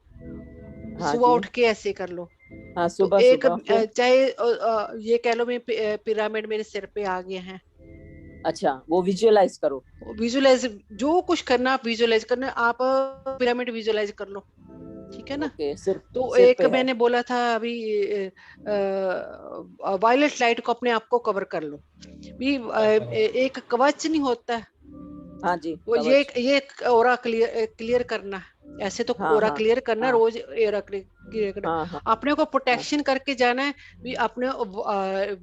सुबह उठ के ऐसे कर लो। हाँ, तो सुबह एक सुबह चाहे ये कह लो, मैं पिरामिड मेरे सिर पे आ गए हैं। अच्छा, वो विजुअलाइज करो, विजुअलाइज, जो कुछ करना आप विजुअलाइज करना, आप पिरामिड विजुअलाइज कर लो, ठीक है ना। तो एक मैंने बोला था अभी, वायलेट लाइट को अपने आप को कवर कर लो भी, एक कवच नहीं होता है। हाँ जी, वो ये ओरा क्लियर करना है, ऐसे तो ओरा क्लियर करना, रोज ओरा क्लियर करना, अपने को प्रोटेक्शन करके जाना है भी। अपने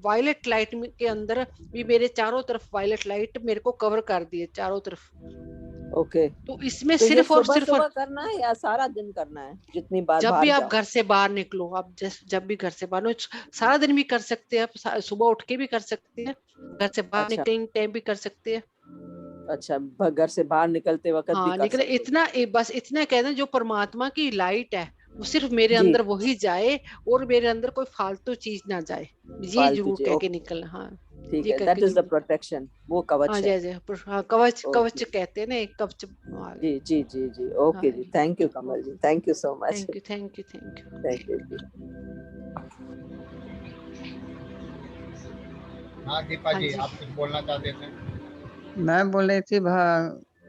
वायलेट लाइट के अंदर भी, मेरे चारों तरफ वायलेट लाइट मेरे को कवर कर दिए चारों तरफ। ओके, तो इसमें तो सिर्फ और सिर्फ करना है या सारा दिन करना है, जितनी बार जब भी आप घर से बाहर निकलो, आप जब भी घर से बाहर, सारा दिन भी कर सकते हैं आप, सुबह उठ के भी कर सकते हैं, घर से बाहर निकलने टाइम भी कर सकते हैं। अच्छा, घर से बाहर निकलते वक्त भी कर निकले, इतना बस इतना कहना, जो परमात्मा की लाइट है वो सिर्फ मेरे अंदर वही जाए, और मेरे अंदर कोई फालतू चीज ना जाए, ये जरूर कह के निकलना। हाँ, ठीक है, दैट इज द प्रोटेक्शन, वो कवच है। हाँ, कवच कहते हैं ना, एक कवच। जी जी जी जी, ओके जी, thank you Kamal ji, thank you so much, thank you. Thank you जी। हाँ दीपा जी, आप कुछ बोलना चाहते थे? मैं बोल रही थी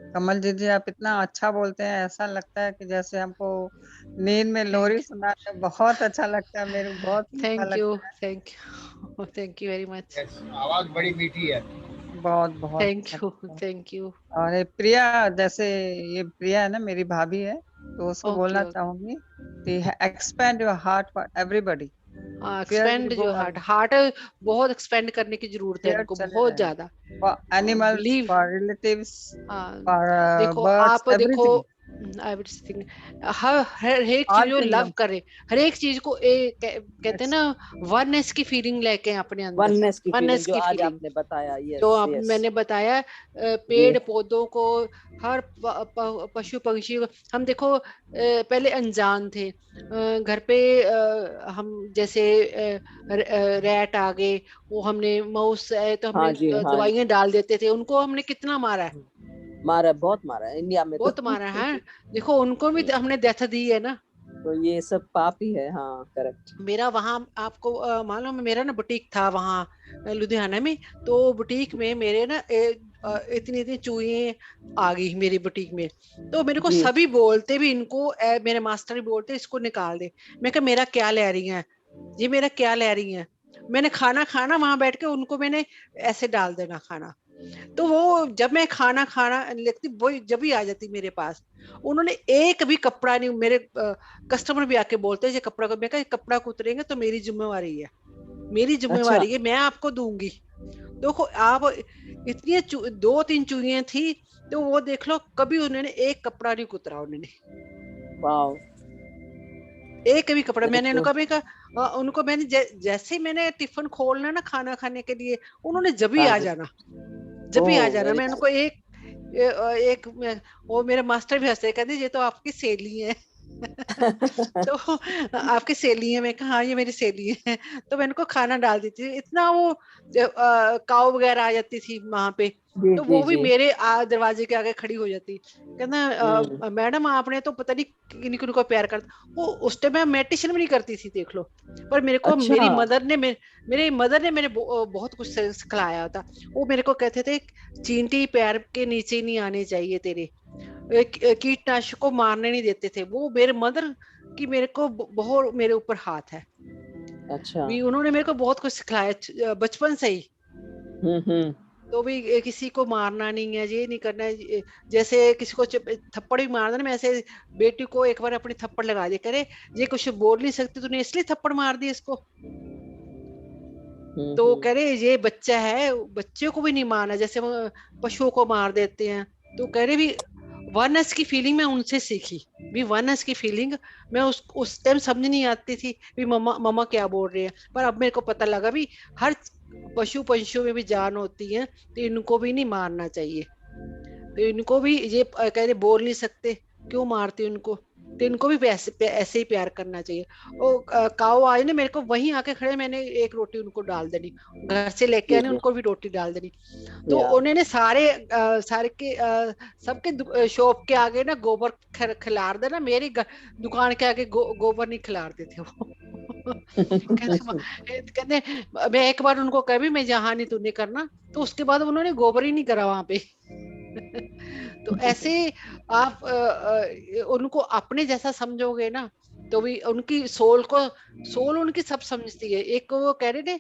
कमल जी, आप इतना अच्छा बोलते हैं, ऐसा लगता है कि जैसे हमको नींद में लोरी सुनाते, बहुत अच्छा लगता है, मेरे को बहुत अच्छा लगता है। Thank you very much. आवाज बड़ी मीठी है। बहुत बहुत थैंक यू। और प्रिया, जैसे ये प्रिया है ना, मेरी भाभी है, तो उसको बोलना चाहूंगी कि expand your heart for everybody. Expand जो हार्ट बहुत एक्सपेंड करने की जरूरत है इनको, बहुत ज्यादा। For animals, for relatives, for देखो बर्ड्स, आप देखो, एवरीथिंग। हर एक चीज को लव करे, हर एक चीज को कहते हैं ना, वननेस की फीलिंग लेके अपने अंदर, वननेस की फीलिंग जो आज आपने बताया, जो मैंने बताया, पेड़ पौधों को, हर पशु पक्षी को। हम देखो पहले अनजान थे, घर पे हम जैसे रैट आ गए, वो हमने माउस है तो हमने दवाइयां डाल देते थे, उनको हमने कितना मारा है, बहुत मारा है इंडिया में, बहुत मारा है। देखो उनको भी हमने डेथ दी है ना, तो ये सब पाप ही है। हाँ करेक्ट। मेरा वहाँ आपको मालूम है, मेरा ना बुटीक था वहाँ लुधियाना में, तो बुटीक में मेरे ना इतनी चूहे आ गई मेरी बुटीक में, तो मेरे को सभी बोलते भी, इनको मेरे मास्टर भी बोलते इसको निकाल दे। मैं कहा मेरा क्या ले रही है ये, मेरा क्या ले रही है। मैंने खाना वहां बैठ के उनको मैंने ऐसे डाल देना खाना, तो वो जब मैं खाना लगती, वो जब भी आ जाती मेरे पास, उन्होंने एक भी कपड़ा नहीं, मेरे कस्टमर भी आके बोलते हैं ये कपड़ा को, मैं कहा कपड़ा को उतरेंगे तो मेरी जिम्मेवारी है, मेरी जिम्मेवारी है, मैं आपको दूंगी। देखो आप इतनी 2-3 चूड़ियां थी, तो वो देख लो, कभी उन्होंने एक कपड़ा नहीं कुतरा, उन्होंने वाओ, एक भी कपड़ा। मैंने बिल्कुल। उनको मैंने जैसे ही मैंने टिफिन खोलना ना खाना खाने के लिए, उन्होंने जब ही हाँ आ जी। जाना, जब भी आ ओह जाना। वेरी मैं नाइस। उनको वो मेरे मास्टर भी हंसते, कहते ये तो आपकी सहेली है। तो आपकी सहेली है? मैं कहा हाँ ये मेरी सहेली है। तो मैं उनको खाना डाल देती थी। इतना वो काऊ वगैरह आ जाती थी वहां पे, जी तो जी वो भी जी। मेरे दरवाजे के आगे खड़ी हो जाती, कहना मैडम आपने तो पता नहीं किन किन को प्यार करता। वो उस टाइम मैं मेडिटेशन भी नहीं करती थी देख लो, पर मेरे को अच्छा। मेरी मदर ने मेरे बहुत कुछ सिखलाया था। वो मेरे को कहते थे चींटी पैर के नीचे नहीं आने चाहिए तेरे, कीटनाशक को मारने नहीं देते थे। वो मेरे मदर की मेरे को बहुत मेरे ऊपर हाथ है। अच्छा। भी उन्होंने मेरे को बहुत कुछ सिखलाया बचपन से ही। हम्म। तो भी किसी को मारना नहीं है, ये नहीं करना है। जैसे किसी को थप्पड़ भी मार देना, मैं ऐसे बेटी को एक बार अपनी थप्पड़ लगा दी, करे ये कुछ बोल नहीं सकती तूने इसलिए थप्पड़ मार दी इसको। तो कह रहे ये बच्चा है, बच्चे को भी नहीं मारना, जैसे वो पशुओं को मार देते हैं। तो कह रहे भी वननेस की फीलिंग मैं उनसे सीखी। भी वननेस की फीलिंग मैं उस टाइम समझ नहीं आती थी भी मम्मा मम्मा क्या बोल रहे हैं, पर अब मेरे को पता लगा भी हर पशु पंछियों में भी जान होती है, तो इनको भी नहीं मारना चाहिए। तो इनको भी ये कह रहे बोल नहीं सकते, क्यों मारते उनको, तो इनको भी ऐसे ही प्यार करना चाहिए। वो काऊ आए ना मेरे को वहीं आके खड़े, मैंने एक रोटी उनको डाल देनी, घर से लेके जी आने जी। उनको भी रोटी डाल देनी। तो या उन्होंने सारे के सबके शॉप के आगे ना गोबर खिलार देना, मेरी दुकान के आगे गोबर नहीं खिलारते थे वो। कहते मैं एक बार उनको कह भी मैं यहाँ नहीं तूने करना, तो उसके बाद उन्होंने गोबर ही नहीं करा वहां पे। तो ऐसे आप उनको अपने जैसा समझोगे ना, तो भी उनकी सोल उनकी सब समझती है। एक वो कह रहे थे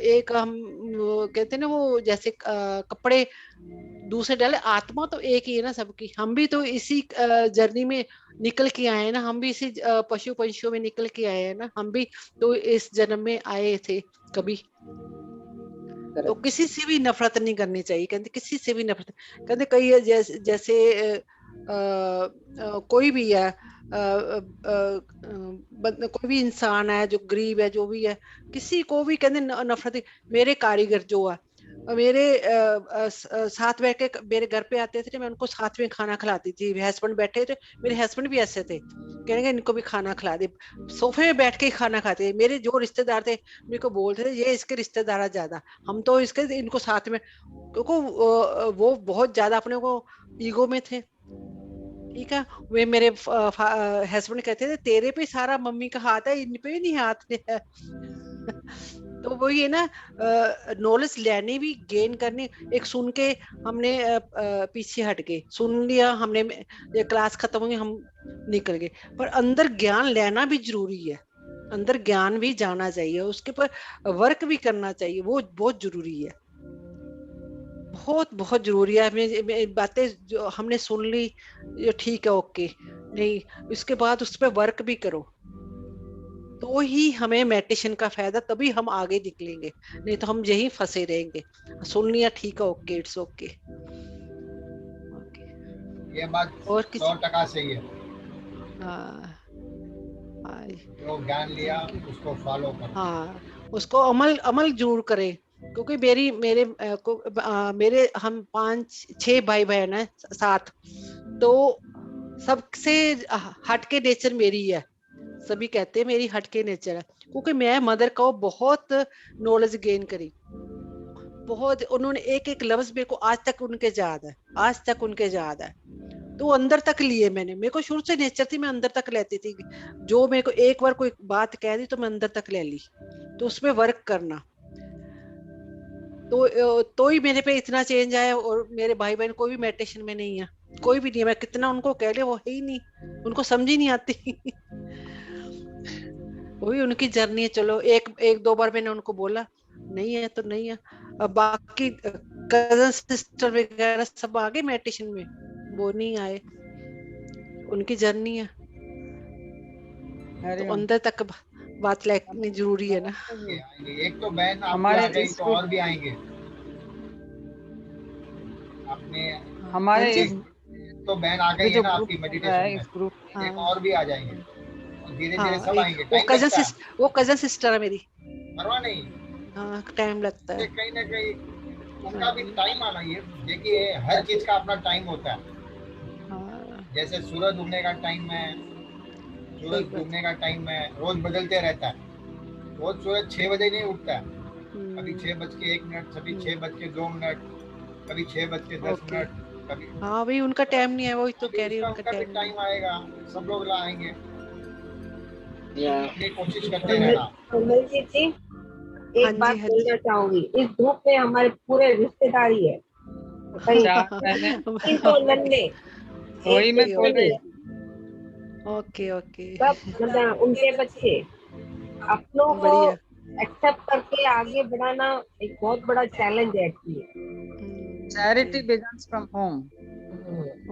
एक हम वो कहते ना वो जैसे कपड़े दूसरे डाले, आत्मा तो एक ही है ना सबकी। हम भी तो इसी जर्नी में निकल के आए हैं ना, हम भी इसी पशु पंछियों में निकल के आए हैं ना, हम भी तो इस जन्म में आए थे कभी। तो करेक्ट। किसी से भी नफरत नहीं करनी चाहिए, कहते किसी से भी नफरत। कहते कई जैसे कोई भी है, कोई भी इंसान है जो गरीब है, जो भी है, किसी को भी कहते नफरत। मेरे कारीगर जो है मेरे साथ बैठ के मेरे घर पे आते थे, मैं उनको साथ में खाना खिलाती थी। हस्बैंड बैठे थे, मेरे हस्बैंड भी ऐसे थे, कहेंगे इनको भी खाना खिला दे। सोफे में बैठ के ही खाना खाते थे। मेरे जो रिश्तेदार थे मेरे को बोलते थे ये इसके रिश्तेदार ज्यादा, हम तो इनको साथ में, क्योंकि वो बहुत ज्यादा अपने को ईगो में थे। ठीक है, वे मेरे हस्बैंड कहते थे तेरे पे सारा मम्मी का हाथ है, इन पे नहीं हाथ है। तो वो ये ना नॉलेज लेनी भी गेन करनी। एक सुन के हमने पीछे हट गए, सुन लिया हमने, ये क्लास खत्म हुई हम निकल गए, पर अंदर ज्ञान लेना भी जरूरी है। अंदर ज्ञान भी जाना चाहिए, उसके ऊपर वर्क भी करना चाहिए, वो बहुत जरूरी है। बहुत बहुत जरूरी है। बातें जो हमने सुन ली ये ठीक है ओके नहीं, इसके बाद उस पर वर्क भी करो, तो ही हमें मेडिटेशन का फायदा, तभी हम आगे निकलेंगे। नहीं तो हम यही फंसे रहेंगे। सुन लिया ठीक है ओके, इट्स ओके। ये बात और 100% सही है। जो ज्ञान लिया उसको फॉलो करो। हाँ, उसको अमल जरूर करें, क्योंकि मेरे हम 5-6 भाई बहन है साथ, तो सबसे हटके नेचर मेरी है। सभी कहते हैं मेरी हटके नेचर है, क्योंकि मैं मदर को बहुत नॉलेज गेन करी। बहुत उन्होंने एक एक लफ्ज मेरे को आज तक उनके याद है, आज तक उनके याद है। तो अंदर तक लिए मैंने, मेरे को शुरू से नेचर थी, मैं अंदर तक लेती थी। जो मेरे को एक बार कोई बात कह दी तो मैं अंदर तक ले ली, तो उसमें वर्क करना। तो ही मेरे पे इतना चेंज आया। और मेरे भाई बहन कोई भी मेडिटेशन में नहीं है, कोई भी नहीं है। मैं कितना उनको कह ले वो है ही नहीं, उनको समझ ही नहीं आती। वही उनकी जर्नी है। चलो एक दो बार मैंने उनको बोला नहीं है तो नहीं है। अब बाकी कजन सिस्टर वगैरह सब आ गए मेडिटेशन में, वो नहीं आए, उनकी जर्नी है। तो अंदर तक बात लानी जरूरी है ना। एक तो बहन आपकी हमारे आ गई इस तो ग्रुप और भी आएंगे अपने। हमारे जी। इस तो बहन आ गई जो है ना ग्रुप आपकी चल रहा है मेडिटेशन इस ग्रुप में, एक और भी आ जाएंगे। धीरे धीरे हाँ सब ये आएंगे, टाइम लगता है, वो कजन सिस्टर है मेरी। परवाह नहीं, हाँ टाइम लगता ये है। कहीं ना कहीं उनका भी टाइम आना। ये देखिए हर चीज का अपना टाइम होता है। हाँ जैसे सूरज उगने का टाइम है, सही सूरज बात। डूबने का टाइम है, रोज बदलते रहता है। रोज सूरज 6 बजे नहीं उगता है, कभी 6:01, कभी 6:02, कभी 6:10, ओके कभी हाँ भाई उनका टाइम नहीं है, वही तो अभी कह रही हूँ उसका उनका उनका भी टाइम नहीं टाइम आएगा, सब लोग लाएंगे, ये कोशिश करते कमल रहना। कमल जी है। हाँ एक बात जी हाँ बोलना चाहूंगी, इस ग्रुप में हमारे पूरे रिश्तेदारी है, कहीं चार बहनें, तीन तो नन्हे, वही एक मैं ओके बोल बड़ी, रही ओके थी। ओके ओके सब मतलब उनके बच्चे। अपनों को बढ़िया। एक्सेप्ट करके आगे बढ़ाना एक बहुत बड़ा चैलेंज है actually. Charity begins from home.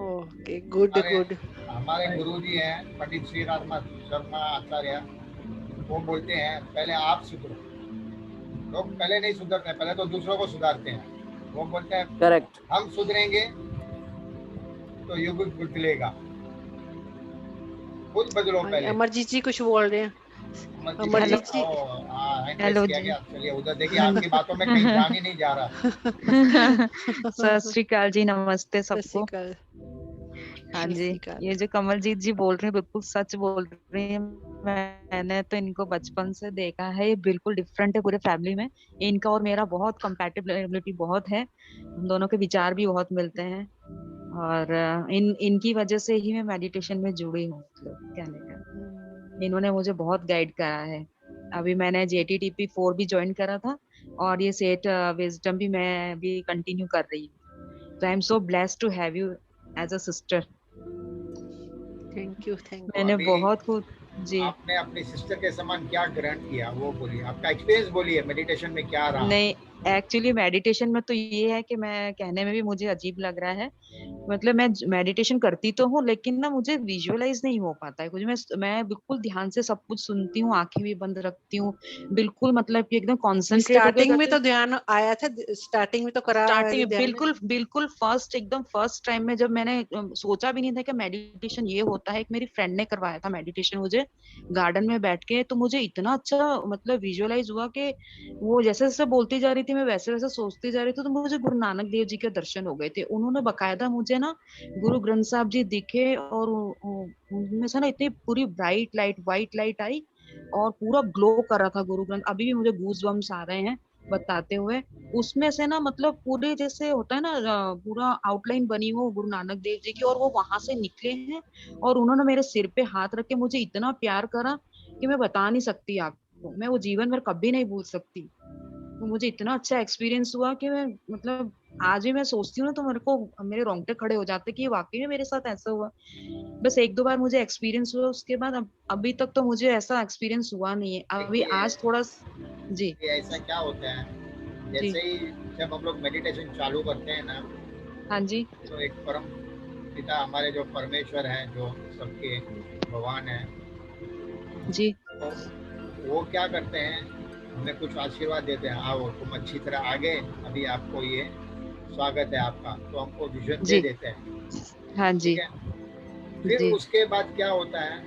Okay good हमारे गुड। हमारे गुरुजी हैं पंडित श्री राम शर्मा आचार्य, वो बोलते हैं पहले आप सुधरो। लोग पहले नहीं सुधरते, पहले तो दूसरों को सुधारते हैं। वो बोलते हैं करेक्ट। हम सुधरेंगे तो युग बदलेगा, खुद बदलो हाँ पहले। अमरजीत जी कुछ बोल रहे हैं। अमरजीत जी हेलो किया गया। चलिए उधर देखिए, आपकी बातों में कहीं ध्यान ही नहीं जा रहा। सत श्री अकाल जी, नमस्ते सत श्री सबको। अकाल। हाँ सत जी, श्री अकाल। ये जो कमलजीत जी बोल रहे हैं बिल्कुल सच बोल रहे हैं। मैंने तो इनको बचपन से देखा है, ये बिल्कुल डिफरेंट है पूरे फैमिली में। इनका और मेरा बहुत कंपैटिबिलिटी बहुत है, हम दोनों के विचार भी बहुत मिलते हैं। और इनकी वजह से ही मैं मेडिटेशन में जुड़ी हूँ, मतलब कहने का इन्होंने मुझे बहुत गाइड करा है। अभी मैंने JTTP 4 भी ज्वाइन करा था, और ये सेट विजडम भी मैं भी कंटिन्यू कर रही हूँ। तो I am so blessed to have you as a sister. Thank you मैंने अभी बहुत कुछ जी आपने अपनी सिस्टर के समान क्या ग्रहण किया, वो बोलिए, आपका एक्सपीरियंस बोलिए, मेडिटेशन में क्या रहा। नहीं, एक्चुअली मेडिटेशन में तो ये है कि मैं कहने में भी मुझे अजीब लग रहा है, मतलब मैं मेडिटेशन करती तो हूँ लेकिन ना मुझे विजुअलाइज नहीं हो पाता है कुछ। मैं बिल्कुल ध्यान से सब कुछ सुनती हूँ, आंखें भी बंद रखती हूँ, बिल्कुल मतलब कि एकदम कॉन्सेंट्रेट होकर स्टार्टिंग में करती तो हूँ। ध्यान आया था, स्टार्टिंग में तो करा स्टार्टिंग में ध्यान में। बिल्कुल बिल्कुल फर्स्ट एकदम फर्स्ट टाइम में जब मैंने सोचा भी नहीं था कि मेडिटेशन ये होता है। एक मेरी फ्रेंड ने करवाया था मेडिटेशन मुझे गार्डन में बैठ के, तो मुझे इतना अच्छा मतलब विजुअलाइज हुआ कि वो जैसे जैसे बोलती जा रही थी मैं वैसे वैसे सोचती जा रही थी। तो मुझे गुरु नानक देव जी के दर्शन हो गए थे। उन्होंने बकायदा मुझे ना गुरु ग्रंथ साहब जी दिखे, और उनमें से ना इतनी पूरी ब्राइट लाइट व्हाइट लाइट आई और पूरा ग्लो कर रहा था गुरु ग्रंथ। अभी भी मुझे गूज बम्स आ रहे हैं बताते हुए। उसमें से ना मतलब पूरे जैसे होता है ना पूरा आउटलाइन बनी हो गुरु नानक देव जी की, और वो वहां से निकले हैं और उन्होंने मेरे सिर पे हाथ रख के मुझे इतना प्यार करा कि मैं बता नहीं सकती आपको। मैं वो जीवन में कभी नहीं भूल सकती। तो मुझे इतना अच्छा एक्सपीरियंस हुआ कि मैं मतलब आज भी मैं सोचती हूँ ना तो मेरे रोंगटे खड़े हो जाते कि ये वाकई में मेरे साथ ऐसा हुआ। बस एक दो बार मुझे एक्सपीरियंस हुआ, उसके बाद अभी तक तो मुझे ऐसा एक्सपीरियंस हुआ नहीं है। अभी देखिए आज थोड़ा जी ये ऐसा क्या होता है, जी जैसे ही जब हम लोग मेडिटेशन चालू करते हैं ना, हाँ जी तो एक परम पिता हमारे जो परमेश्वर हैं, जो सबके भगवान हैं, जी तो वो क्या करते हैं, हमें कुछ आशीर्वाद देते हैं। आओ तुम अच्छी तरह आ गए, अभी आपको ये स्वागत है आपका, तो हमको विजन दे जी देते हैं। हाँ ठीक जी है, फिर जी उसके बाद क्या होता है,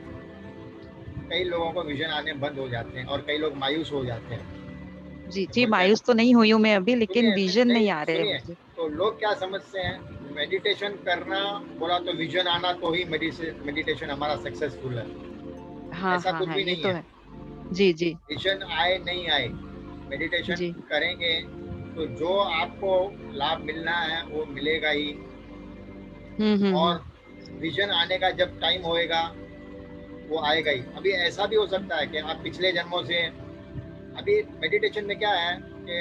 कई लोगों को विजन आने बंद हो जाते हैं और कई लोग मायूस हो जाते हैं। जी तो जी बोलते हैं, मायूस तो नहीं हुई हूँ मैं अभी, लेकिन सुनिए विजन नहीं नहीं आ रहे सुनिए, मुझे। तो लोग क्या समझते हैं, मेडिटेशन करना बोला तो विजन आना तो ही मेडिटेशन हमारा सक्सेसफुल है। हाँ ऐसा हाँ कुछ हाँ भी ये नहीं तो है। है। जी जी विजन आए नहीं आए, मेडिटेशन जी करेंगे तो जो आपको लाभ मिलना है वो मिलेगा ही। और विजन आने का जब टाइम होएगा वो आएगा ही। अभी ऐसा भी हो सकता है कि आप पिछले जन्मों से, अभी मेडिटेशन में क्या है कि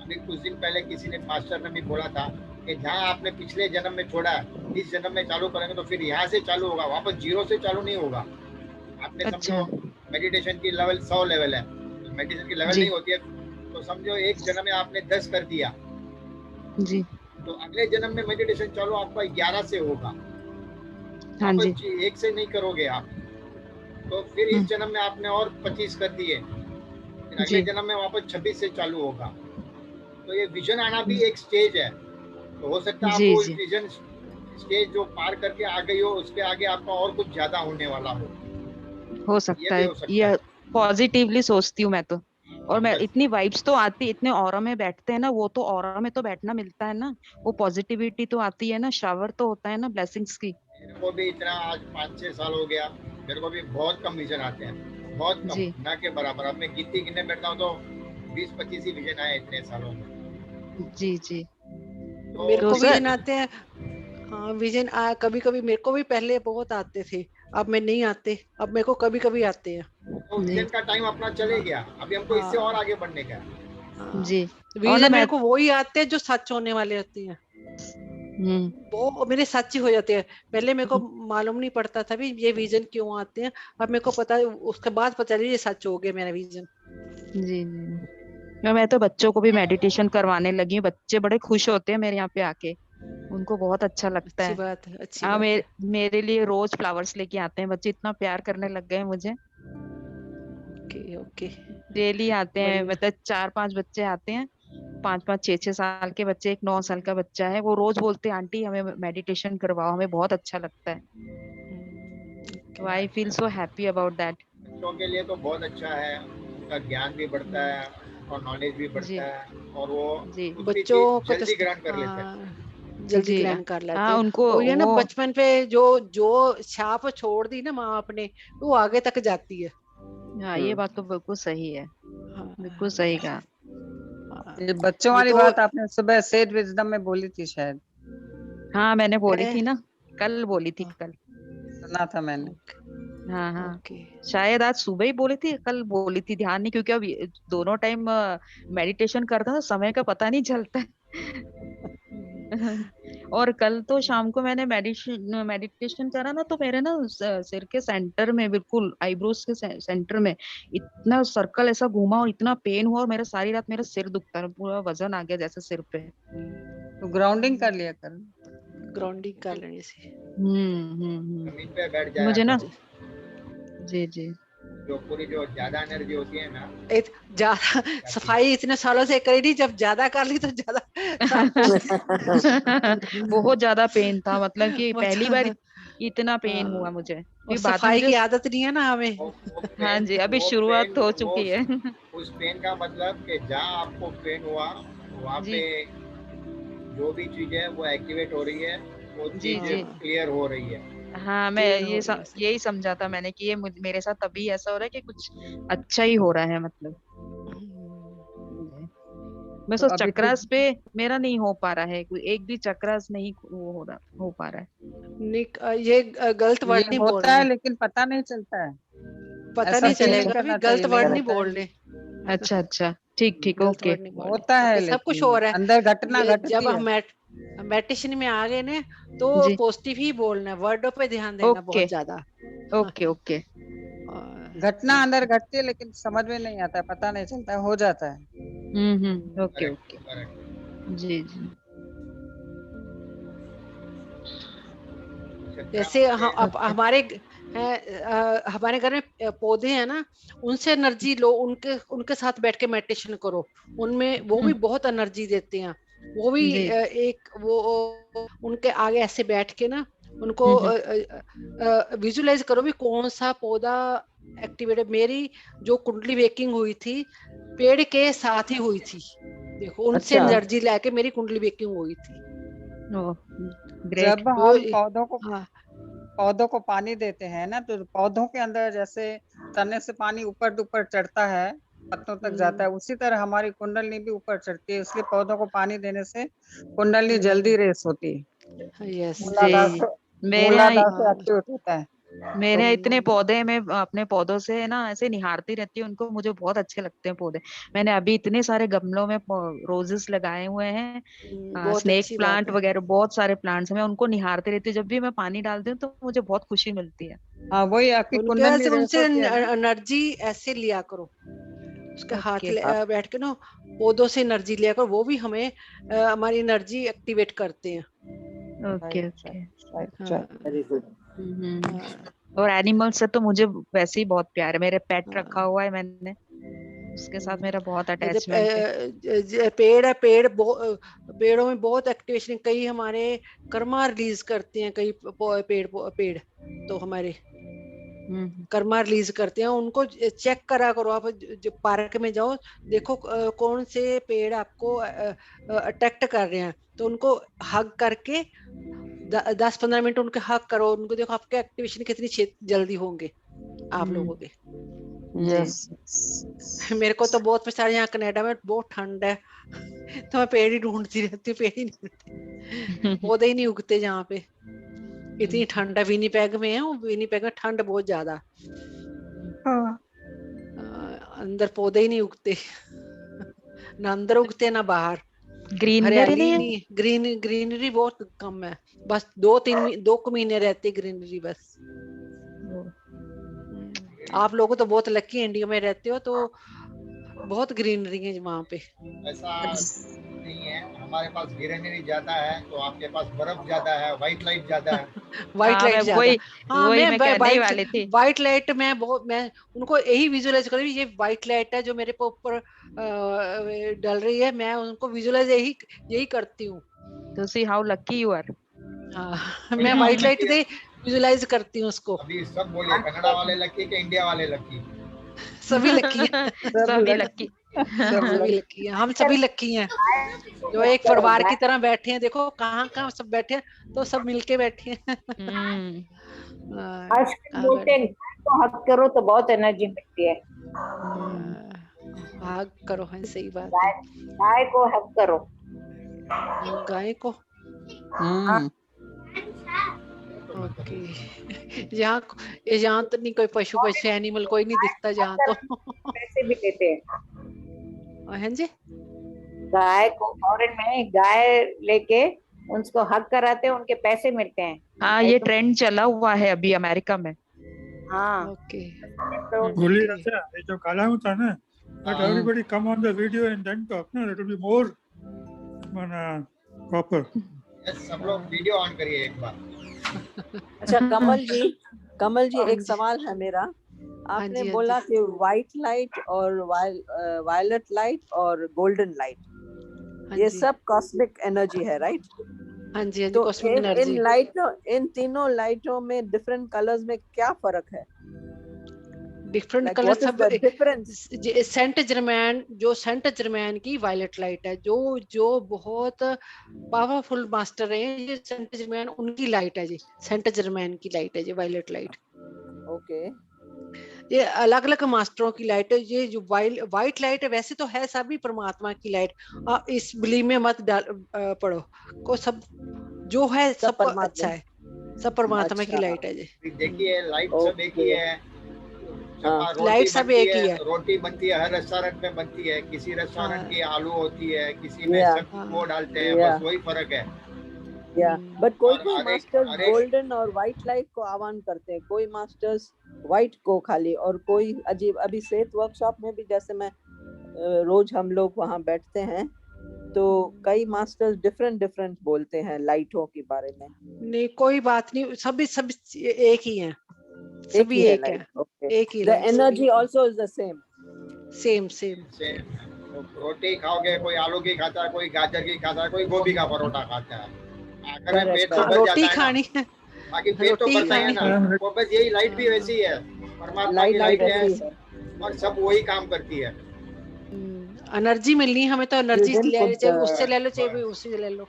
अभी कुछ दिन पहले किसी ने मास्टर ने भी बोला था कि जहाँ आपने पिछले जन्म में छोड़ा है, इस जन्म में चालू करेंगे तो फिर यहाँ से चालू होगा, वापस जीरो से चालू नहीं होगा। आपने अच्छा समझो मेडिटेशन की लेवल 100 लेवल है, तो मेडिटेशन की लेवल जी नहीं होती है, तो समझो एक जन्म में आपने 10 कर दिया, जी तो अगले जन्म में मेडिटेशन चालू आपका 11 से होगा, हाँ जी वापस 1 से नहीं करोगे आप। तो फिर इस जन्म में आपने और 25 कर दिए, फिर अगले जी जन्म में वापस 26 से चालू होगा। तो ये विजन आना भी एक स्टेज है। तो हो सकता है आप जी वो जी विजन स्टेज जो पार करके आ गई हो, उसके आगे आपका और कुछ ज्यादा होने वाला हो। हो सकता भी है, हो सकता ये है। पॉजिटिवली सोचती हूँ मैं तो। और मैं बस इतनी वाइब्स तो आती, इतने ऑरा में बैठते हैं ना, वो तो ऑरा में तो बैठना मिलता है ना, वो पॉजिटिविटी तो आती है ना, शावर तो होता है ना ब्लेसिंग्स की। मेरे को भी इतना आज 5-6 साल हो गया, मेरे को भी बहुत कम विजन आते हैं, बहुत कम, जी ना के बराबर। अब मैं गिनने बैठता हूँ तो 20-25 ही विजन आए इतने सालों में। जी जी। मेरे तो तो को सर विजन आते हैं। हाँ विजन कभी कभी मेरे को भी पहले बहुत आते थे, अब मैं नहीं आते, अब मेरे को कभी कभी आते हैं। तो जी विजन का टाइम अपना चले गया, अभी हमको इससे और हाँ आगे बढ़ने का है। हाँ, जी। और ना विजन मैं मेरे को वही आते हैं जो सच होने वाले होते हैं, वो मेरे सच ही हो जाते हैं। पहले मेरे को मालूम नहीं पड़ता था भी ये विजन क्यों आते हैं, अब मेरे को पता है, उसके बाद पता चला ये सच हो गया मेरा विजन। जी जी। मैं तो बच्चों को भी मेडिटेशन करवाने लगी हूँ, बच्चे बड़े खुश होते हैं मेरे यहाँ पे आके, उनको बहुत अच्छा लगता अच्छी है। बात है, अच्छी हाँ, बात है। मेरे लिए रोज फ्लावर्स लेके आते हैं बच्चे, इतना प्यार करने लग गए हैं मुझे। ओके ओके, डेली आते हैं, बढ़िया। मतलब 4-5 बच्चे आते हैं, 5-5 6-6 साल के बच्चे, एक 9 साल का बच्चा है, वो रोज बोलते हैं आंटी हमें मेडिटेशन करवाओ, हमें बहुत अच्छा लगता है। तो I feel so happy about that. बच्चों के लिए तो बहुत अच्छा है, उनका ज्ञान भी बढ़ता है और नॉलेज भी बढ़ता जी है, और वो जी कुछ भी बच्चों चीज को तो जल्दी ग्रहण कर लेते हैं। जल्दी जी। ग्रहण कर लेते हाँ हैं। उनको और ये ना वो, बचपन पे जो जो छाप छोड़ दी ना माँ बाप ने, वो आगे तक जाती है। हाँ ये बात तो बिल्कुल सही है, बिल्कुल हाँ सही कहा। हाँ। ये बच्चों नहीं वाली तो बात आपने सुबह सेज विजडम में बोली थी शायद, हाँ मैंने बोली है। थी ना, कल बोली थी हाँ, कल। सुना था मैंने। ओके हाँ हाँ, ओके। शायद आज सुबह ही बोली थी, कल बोली थी, ध्यान नहीं, क्योंकि अब दोनों टाइम मेडिटेशन करता था, समय का पता नहीं चलता है। और कल तो शाम को मैंने मेडिटेशन करा ना, तो मेरे ना सिर के सेंटर में, बिल्कुल आईब्रोज के सेंटर में इतना सर्कल ऐसा घूमा और इतना पेन हुआ, और मेरा सारी रात मेरा सिर दुखता रहा, पूरा वजन आ गया जैसे सिर पे। तो ग्राउंडिंग कर लिया कर। ग्राउंडिंग कर लेने से। जमीन पे बैठ जाया मुझे ना, करो, जी जी। जो पूरी जो ज्यादा एनर्जी होती है ना ज्यादा जाती है। सफाई इतने सालों से करी नहीं, जब ज्यादा कर ली तो ज्यादा बोलते बहुत ज्यादा पेन था, मतलब कि पहली बार मतलब। इतना पेन हुआ हाँ, मुझे, और फिर बाद में सफाई मुझे, की आदत नहीं है ना हमें। हाँ जी अभी वो शुरुआत पेन हो वो चुकी है। उस पेन का मतलब कि जहाँ आपको पेन हुआ वहाँ पे जी जो भी चीज है वो एक्टिवेट हो रही है, वो जी चीज जी। हाँ, क्लियर हो रही है। हाँ मैं क्लियर हो रही है यही सही। समझा था मैंने कि ये मेरे साथ तभी ऐसा हो रहा है कि कुछ अच्छा ही हो रहा है, मतलब। जी। मैं तो सोच अभी ठीक। चक्रास पे मेरा नहीं हो पा रहा है, कोई एक भी चक्रास नहीं वो हो पा रहा है। ये गलत ये वर्ड नहीं होता है बोलने, लेकिन पता नहीं चलता है। पता ऐसा नहीं फील नहीं चलेगा भी, करना गलत चाहिए, वर्ड लेकिन नहीं होता है। बोलने। अच्छा अच्छा, ठीक ठीक, गलत ओके। वर्ड नहीं बोलने, होता है ओके सब कुछ हो लेकिन रहा है। अंदर घटना ये जब घटती है। हम मेडिटेशन में आ गए ना, तो जी पॉजिटिव ही बोलना है, वर्डों पे ध्यान देना ओके बहुत ज्यादा। Okay okay. घटना अंदर घटती है लेकिन समझ में नहीं आता है, पता नहीं चलता है, हो जाता है। Okay correct okay. करेक्ट। जी जी। चक्रा जैसे आपके ओके। हमारे घर में पौधे हैं ना, उनसे एनर्जी लो, उनके उनके साथ बैठ के मेडिटेशन करो, उनमें वो भी बहुत एनर्जी देते हैं। वो भी जी। एक वो उनके आगे ऐसे बैठ के ना, उनको हम्म। विजुलाइज करो भी कौन सा पौधा एक्टिवेट है। मेरी जो कुंडली वेकिंग हुई थी, पेड़ के साथ ही हुई थी, देखो उनसे अच्छा, एनर्जी लेके मेरी कुंडली वेकिंग हुई थी। Oh great. जब वो हम हाँ पौधों को पानी देते हैं ना, तो पौधों के अंदर जैसे तने से पानी ऊपर ऊपर चढ़ता है, पत्तों तक जाता है, उसी तरह हमारी कुंडलनी भी ऊपर चढ़ती है, इसलिए पौधों को पानी देने से कुंडलनी जल्दी रेस होती है। यस मूलाधार जी। से मेरे यहाँ मूलाधार से हाँ। एक्टिवेट होता है। मेरे तो यहाँ इतने पौधे हैं, मैं अपने पौधों से ना ऐसे निहारती रहती हूँ उनको, मुझे बहुत अच्छे लगते हैं पौधे। मैंने अभी इतने सारे गमलों में रोजेस लगाए हुए हैं, बहुत स्नेक अच्छी बात प्लांट है। वगैरह, बहुत सारे प्लांट्स हैं, मैं उनको निहारती रहती हूँ, जब भी मैं पानी डालती हूँ तो मुझे बहुत खुशी मिलती है। हाँ, वही आपकी उनके वजह कुंडलनी से रेस उनसे होती है ना। एनर्जी ऐसे लिया करो, उसके हाथ ओके बैठ के ना, पौधों से एनर्जी लिया करो, वो भी हमें हमारी एनर्जी एक्टिवेट करते हैं। Okay right okay. राइट हाँ राइट, वेरी गुड। हाँ और एनिमल से तो मुझे वैसे ही बहुत प्यार है, मेरे पेट रखा हाँ। हुआ है मैंने, उसके साथ मेरा बहुत जैसे अटैचमेंट है। पेड़ है, पेड़ों में बहुत एक्टिवेशन, कई हमारे कर्मा रिलीज करते हैं, कई पेड़ पेड़ तो हमारे कर्मा रिलीज करते हैं, उनको चेक करा करो। आप जो पार्क में जाओ, देखो कौन से पेड़ आपको अट्रैक्ट कर रहे हैं, तो उनको हग करके 10-15 मिनट उनके हग करो, उनको देखो आपके एक्टिवेशन कितनी जल्दी होंगे आप लोगों के। यस मेरे को तो बहुत परेशान, यहाँ कनाडा में बहुत ठंड है तो मैं पेड़ ही ढूंढती रहती हूँ, पेड़ ही नहीं मिलते, पौधे ही नहीं उगते जहाँ पे। इतनी ठंड है, विनीपेग में है, विनीपेग में ठंड बहुत ज्यादा, अंदर पौधे ही नहीं उगते ना अंदर उगते ना बाहर, हरियाली नहीं, ग्रीनरी बहुत कम है, बस 2 महीने रहती ग्रीनरी बस। आप लोग तो बहुत लकी इंडिया में रहते हो, तो बहुत ग्रीनरी है वहाँ पे। ऐसा नहीं है, हमारे पास ग्रीनरी ज्यादा है, तो आपके पास बर्फ ज्यादा है, व्हाइट लाइट ज्यादा है। व्हाइट लाइट ज्यादा, हाँ मैं व्हाइट लाइट मैं उनको यही विजुअलाइज कर रही हूँ, ये व्हाइट लाइट है जो मेरे पे ऊपर डल रही है, मैं उनको विजुअलाइज यही करती हूँ। तो see how lucky you are. मैं व्हाइट लाइट से विजुअलाइज करती हूँ उसको। अभी सब बोलिए, कनाडा वाले लकी कि इंडिया वाले लकी? सभी लकी हैं, सभी लकी, सभी लकी हैं, हम सभी लकी हैं जो एक परिवार की तरह बैठे हैं। देखो कहाँ सब बैठे हैं, तो सब मिलके बैठे हैं। तो हक करो तो बहुत एनर्जी मिलती है। हक करो है, सही बात है। गाय को हक करो, गाय को। ओके, यहाँ तो नहीं कोई पशु एनिमल कोई नहीं दिखता जहाँ तो। पैसे भी देते हैं। हैं जी, गाय को फॉरेन में गाय लेके उनको हक कराते हैं, उनके पैसे मिलते हैं। हाँ, ये ट्रेंड चला हुआ है अभी अमेरिका में। हाँ, ओके। गोली रचा ये जो काला होता है ना, but everybody come on the video and then talk, no, that will be more proper. सब लोग वीडियो ऑन करिए एक बार। अच्छा कमल जी एक सवाल है मेरा। आपने बोला कि व्हाइट लाइट और वायलेट लाइट और गोल्डन लाइट, ये सब कॉस्मिक एनर्जी है, राइट? हाँ जी, तो इन तीनों लाइटों में डिफरेंट कलर्स में क्या फर्क है? डिफरेंट कलर सब सेंट जर्मैन की वायलेट लाइट है, जो बहुत पावरफुल मास्टर है, ये सेंट जर्मैन उनकी लाइट है जी, सेंट जर्मैन की लाइट है जी वायलेट लाइट। ओके, ये अलग अलग मास्टरों की लाइट है। ये जो व्हाइट लाइट है वैसे तो है सभी परमात्मा की लाइट, इस बिलीव में मत पढ़ो को, सब जो है सब अच्छा है, सब परमात्मा की लाइट है जी। देखिए लाइट सब एक ही है, लाइट सब एक ही है। रोटी बनती है हर रेस्टोरेंट में बनती है, किसी रेस्टोरेंट की आलू होती है, किसी में सब वो डालते हैं, बस वही फर्क है। बट कोई मास्टर गोल्डन और व्हाइट लाइट को आह्वान करते हैं, कोई मास्टर्स व्हाइट को खाली, और कोई अजीब। अभी सेहत वर्कशॉप में भी जैसे मैं रोज हम लोग वहाँ बैठते हैं, तो कई मास्टर्स डिफरेंट बोलते हैं लाइटों के बारे में। नहीं कोई बात नहीं, सभी एक ही हैं, सभी एक है, एक ही। The energy also is the same. Same. रोटी खाओगे, कोई आलू की खाता है, कोई गाजर की खाता है, कोई गोभी का परोठा खाता है, आखिर में पेट तो भर रोटी जाता है खानी है, बाकी पेट तो भरता है ना। वो बस यही लाइट भी वैसी है, परमात्मा की लाइट है और सब वही काम करती है। एनर्जी मिलनी है हमें, तो एनर्जी ले चाहे उससे ले लो चाहे उससे ले लो।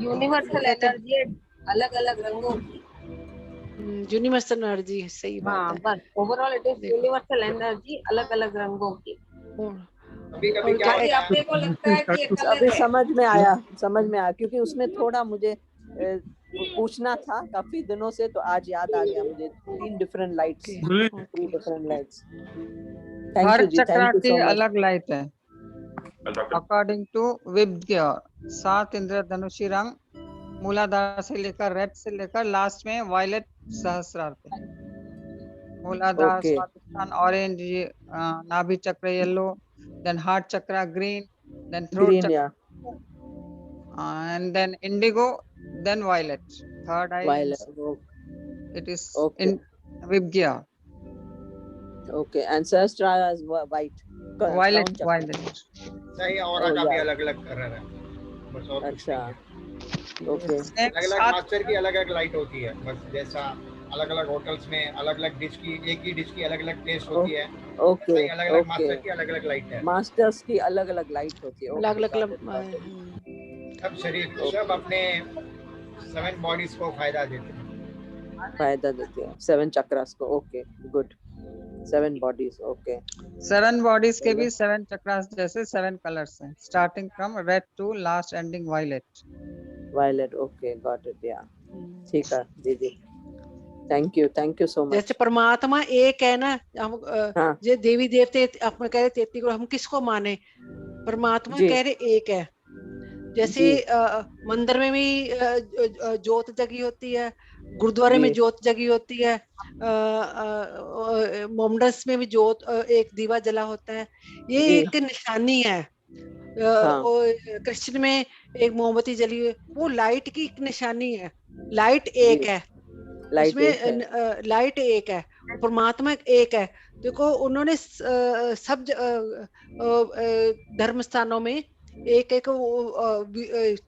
यूनिवर्सल एनर्जी अलग अलग रंगों की, यूनिवर्सल एनर्जी, सही बात है। बस overall it is universal energy अलग अलग रंगों की। कभी क्या अपने को लगता है कि अभी समझ में आया क्योंकि उसमें थोड़ा मुझे पूछना था काफी दिनों से, तो आज याद आ गया मुझे। 3 डिफरेंट लाइट्स। हर चक्र की अलग लाइट है अकॉर्डिंग टू विबग्योर। 7 इंद्रधनुषी रंग, मूलाधार से लेकर रेड से लेकर लास्ट में वायलेट सहस्रार पे। मूलाधार स्वादिष्ठान ऑरेंज, नाभि चक्र येलो, देन हार्ट चक्र ग्रीन, देन थ्रोट चक्र and then indigo, then violet. Third eye it is in Vibgya. Okay, and Sahasrara is white. Violet. सही, और का भी अलग अलग कर रहा है बस। और अच्छा, ओके अलग अलग मास्टर की अलग अलग लाइट होती है, बस जैसा अलग अलग होटल्स में अलग अलग डिश की, एक ही डिश की अलग अलग टेस्ट होती है, ओके अलग अलग मास्टर ओके की अलग अलग लाइट है, मास्टर्स की अलग अलग लाइट होती है। अलग ओके अलग सब शरीर सब अपने 7 बॉडीज को फायदा देते हैं, फायदा देते हैं 7 चक्रास को। Okay good, 7 bodies. Okay 7 bodies के भी 7 चक्रास जैसे 7 कलर्स हैं, starting from red to last ending violet. Violet okay got it या ठीक है दीदी, थैंक यू सो मच। जैसे परमात्मा एक है ना, हम हाँ जो देवी देवते आप कह रहे 33 को हम किसको माने, परमात्मा कह रहे एक है। जैसे मंदिर में भी जोत जगी होती है, गुरुद्वारे में जोत जगी होती है, मोमडस में भी जोत एक दीवा जला होता है, ये एक निशानी है। कृष्ण में एक मोमबत्ती जली हुई, वो लाइट की एक निशानी है। लाइट एक है, उसमें लाइट एक है, परमात्मा एक है। देखो उन्होंने सब धर्म स्थानों में एक एक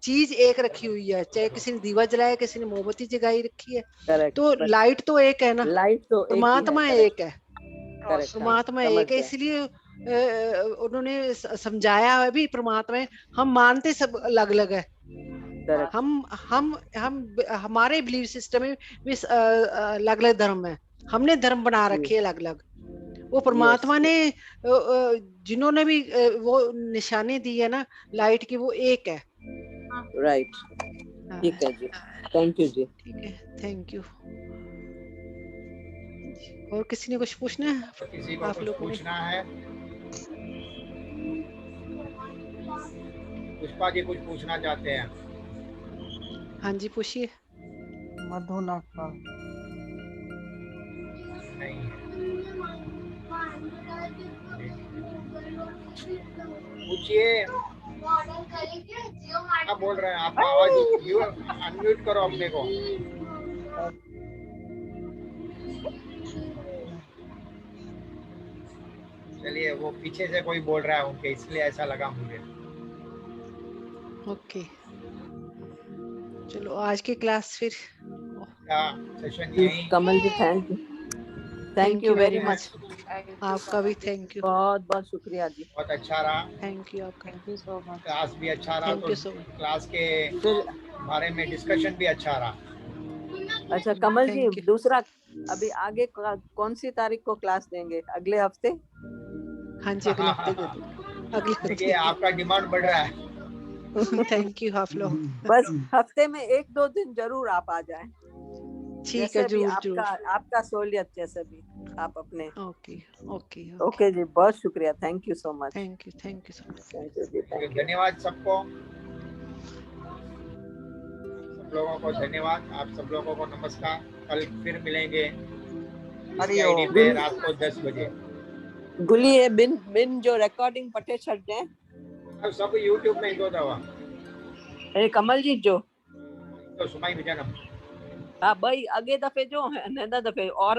चीज एक रखी हुई है, चाहे किसी ने दीवा जलाया, किसी ने मोमबत्ती जगाई रखी है। Correct, तो लाइट तो एक है ना, लाइट तो परमात्मा एक है, परमात्मा एक है। है। इसलिए उन्होंने समझाया है भी परमात्मा है। हम मानते सब अलग अलग है, हम हमारे बिलीव सिस्टम में भी अलग अलग धर्म है, हमने धर्म बना रखे अलग अलग। वो परमात्मा ने जिन्होंने भी वो निशानी दी है ना लाइट की, वो एक है। राइट, ठीक है जी, थैंक यू जी। ठीक है, थैंक यू। और किसी ने कुछ पूछना है? किसी को आप कुछ लोगों ने पूछना है? पुष्पा जी कुछ पूछना चाहते हैं? हाँ जी पूछिए। मधुनाका नहीं, पूछिए, क्या बोल रहे हैं? आपका आवाज अनम्यूट करो अपने को। चलिए, वो पीछे से कोई बोल रहा है उनके, इसलिए ऐसा लगा मुझे। ओके, चलो आज की क्लास फिर सेशन यही। कमल ji thank you very much. आपका भी थैंक यू, बहुत बहुत शुक्रिया जी, बहुत अच्छा रहा। थैंक यू आपका, thank you so much. Class भी अच्छा रहा, thank you so much. Class के बारे में डिस्कशन भी अच्छा रहा। अच्छा कमल जी Thank you. दूसरा अभी आगे कौन सी तारीख को क्लास देंगे? अगले हफ्ते? हाँ जी अगले हफ्ते दे दो, अगले देखिए आपका डिमांड बढ़ रहा है। थैंक यू आप लोग। बस हफ्ते में 1-2 दिन जरूर आप आ जाएं, ठीक है, जैसे भी जरूर आपका सहूलियत, जैसे भी आप अपने। ओके ओके ओके जी, बहुत शुक्रिया, thank you so much. Thank you so much. Thank you ji, thank you. धन्यवाद सबको, सब लोगों को धन्यवाद। आप सब लोगों को नमस्कार। कल फिर मिलेंगे इसी आईडी पे रात को 10 बजे। गुली है बिन जो रिकॉर्डिंग पटे छड़ते हैं सब यूट्यूब में इंदो दवा। ए कमल जी जो तो सुमाई विजनम हाँ भाई अगे दफे जो है न दफे और